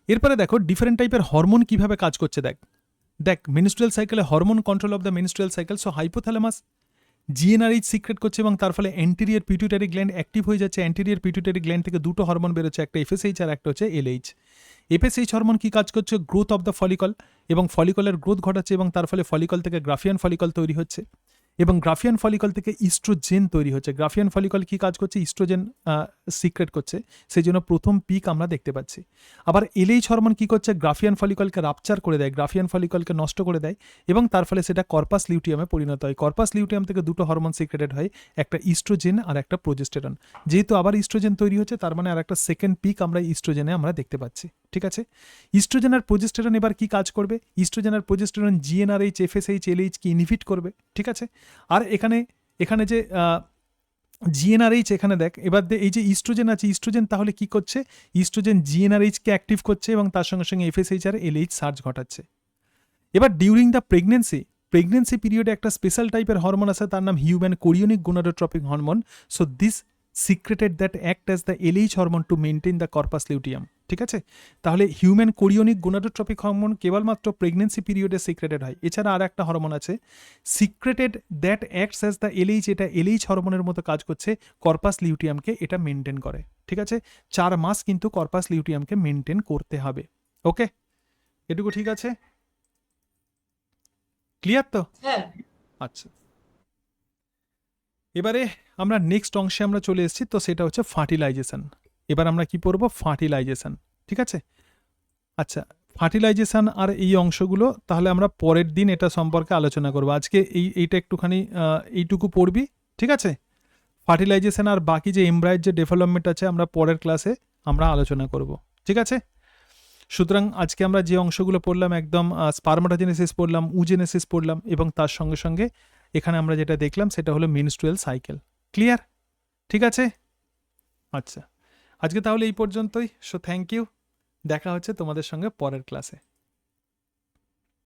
এরপরে দেখো ডিফারেন্ট টাইপের হরমোন কিভাবে কাজ করছে। দেখ মেনস্ট্রুয়াল সাইকেলে hormone control of the menstrual cycle. So hypothalamus GnRH secret করছে এবং তার ফলে অ্যান্টেরিয়র পিটুইটারি গ্ল্যান্ড অ্যাক্টিভ হয়ে যাচ্ছে। অ্যান্টেরিয়র পিটুইটারি গ্ল্যান্ড থেকে দুটো হরমোন বেরোচ্ছে, একটা এফএসএইচ আর একটা হচ্ছে এলএইচ। এফএসএইচ হরমোন কি কাজ করছে? গ্রোথ অফ দ্য ফলিকল, এবং ফলিকলের গ্রোথ ঘটাচ্ছে এবং তার ফলে ফলিকল থেকে গ্রাফিয়ান ফলিকল তৈরি হচ্ছে, এবং গ্রাফিয়ান ফলিকল থেকে ইস্ট্রোজেন তৈরি হচ্ছে। গ্রাফিয়ান ফলিকল কি কাজ করছে? ইস্ট্রোজেন সিক্রেট করছে, সেই জন্য প্রথম পিক আমরা দেখতে পাচ্ছি। আবার এলএইচ হরমোন কি করছে? গ্রাফিয়ান ফলিকলকে রাপচার করে দেয়, গ্রাফিয়ান ফলিকলকে নষ্ট করে দেয়, এবং তার ফলে সেটা কর্পাস লিউটিয়ামে পরিণত হয়। কর্পাস লিউটিয়াম থেকে দুটো হরমোন সিক্রেটেড হয়, একটা ইস্ট্রোজেন আর একটা প্রোজেস্টেরন। যেহেতু আবার ইস্ট্রোজেন তৈরি হচ্ছে, তার মানে আর একটা সেকেন্ড পিক আমরা ইস্ট্রোজেনে আমরা দেখতে পাচ্ছি, ঠিক আছে? ইস্ট্রোজেন আর প্রোজেস্টেরন এবার কি কাজ করবে? ইস্ট্রোজেন আর প্রোজেস্টেরন জিএনআরএইচ, এফএসএইচ, এলএইচ কি ইনহিবিট করবে, ঠিক আছে? আর এখানে যে জিএনআরএইচ, এখানে দেখ এবার এই যে ইস্ট্রোজেন আছে, ইস্ট্রোজেন তাহলে কি করছে? ইস্ট্রোজেন জিএনআরএইচকে অ্যাক্টিভ করছে এবং তার সঙ্গে সঙ্গে এফএসএইচ আর এলএইচ সার্জ ঘটাচ্ছে। এবার ডিউরিং দ্য প্রেগনেন্সি পিরিয়ডে একটা স্পেশাল টাইপের হরমোন আছে, তার নাম human chorionic gonadotropic hormone. So this secreted that act as the LH hormone to maintain the corpus luteum, ঠিক আছে? তাহলে হিউম্যান কোরিওনিক গোনাডোট্রপিক হরমোন কেবলমাত্র প্রেগনেন্সি পিরিয়ডে সিক্রেটেড হয়। এছাড়া আর একটা হরমোন আছে secreted that acts as the LH, এটা এলএইচ হরমোনের মতো কাজ করছে, কর্পাস লিউটিয়ামকে এটা মেনটেন করে, ঠিক আছে? 4 মাস কিন্তু কর্পাস লিউটিয়ামকে মেনটেন করতে হবে। ওকে, এটুকু ঠিক আছে? ক্লিয়ার তো? হ্যাঁ। আচ্ছা, এবারে আমরা নেক্সট অংশে আমরা চলে এসেছি, তো সেটা হচ্ছে ফার্টিলাইজেশন। এবার আমরা কি পড়বো? ফার্টিলাইজেশন, ঠিক আছে? আচ্ছা, ফার্টিলাইজেশন আর এই অংশগুলো তাহলে আমরা পরের দিন এটা সম্পর্কে আলোচনা করবো। আজকে এইটা একটুখানি এইটুকু পড়বি, ঠিক আছে? ফার্টিলাইজেশন আর বাকি যে এমব্রায়ের যে ডেভেলপমেন্ট আছে আমরা পরের ক্লাসে আমরা আলোচনা করব, ঠিক আছে? সুতরাং আজকে আমরা যে অংশগুলো পড়লাম, একদম স্পারমাটোজেনেসিস পড়লাম, উজেনেসিস পড়লাম, এবং তার সঙ্গে সঙ্গে এখানে আমরা যেটা দেখলাম সেটা হলো মেনস্ট্রুয়াল সাইকেল। ক্লিয়ার? ঠিক আছে, আচ্ছা, আজকে তাহলে এই পর্যন্তই। সো থ্যাংক ইউ, দেখা হচ্ছে তোমাদের সঙ্গে পরের ক্লাসে।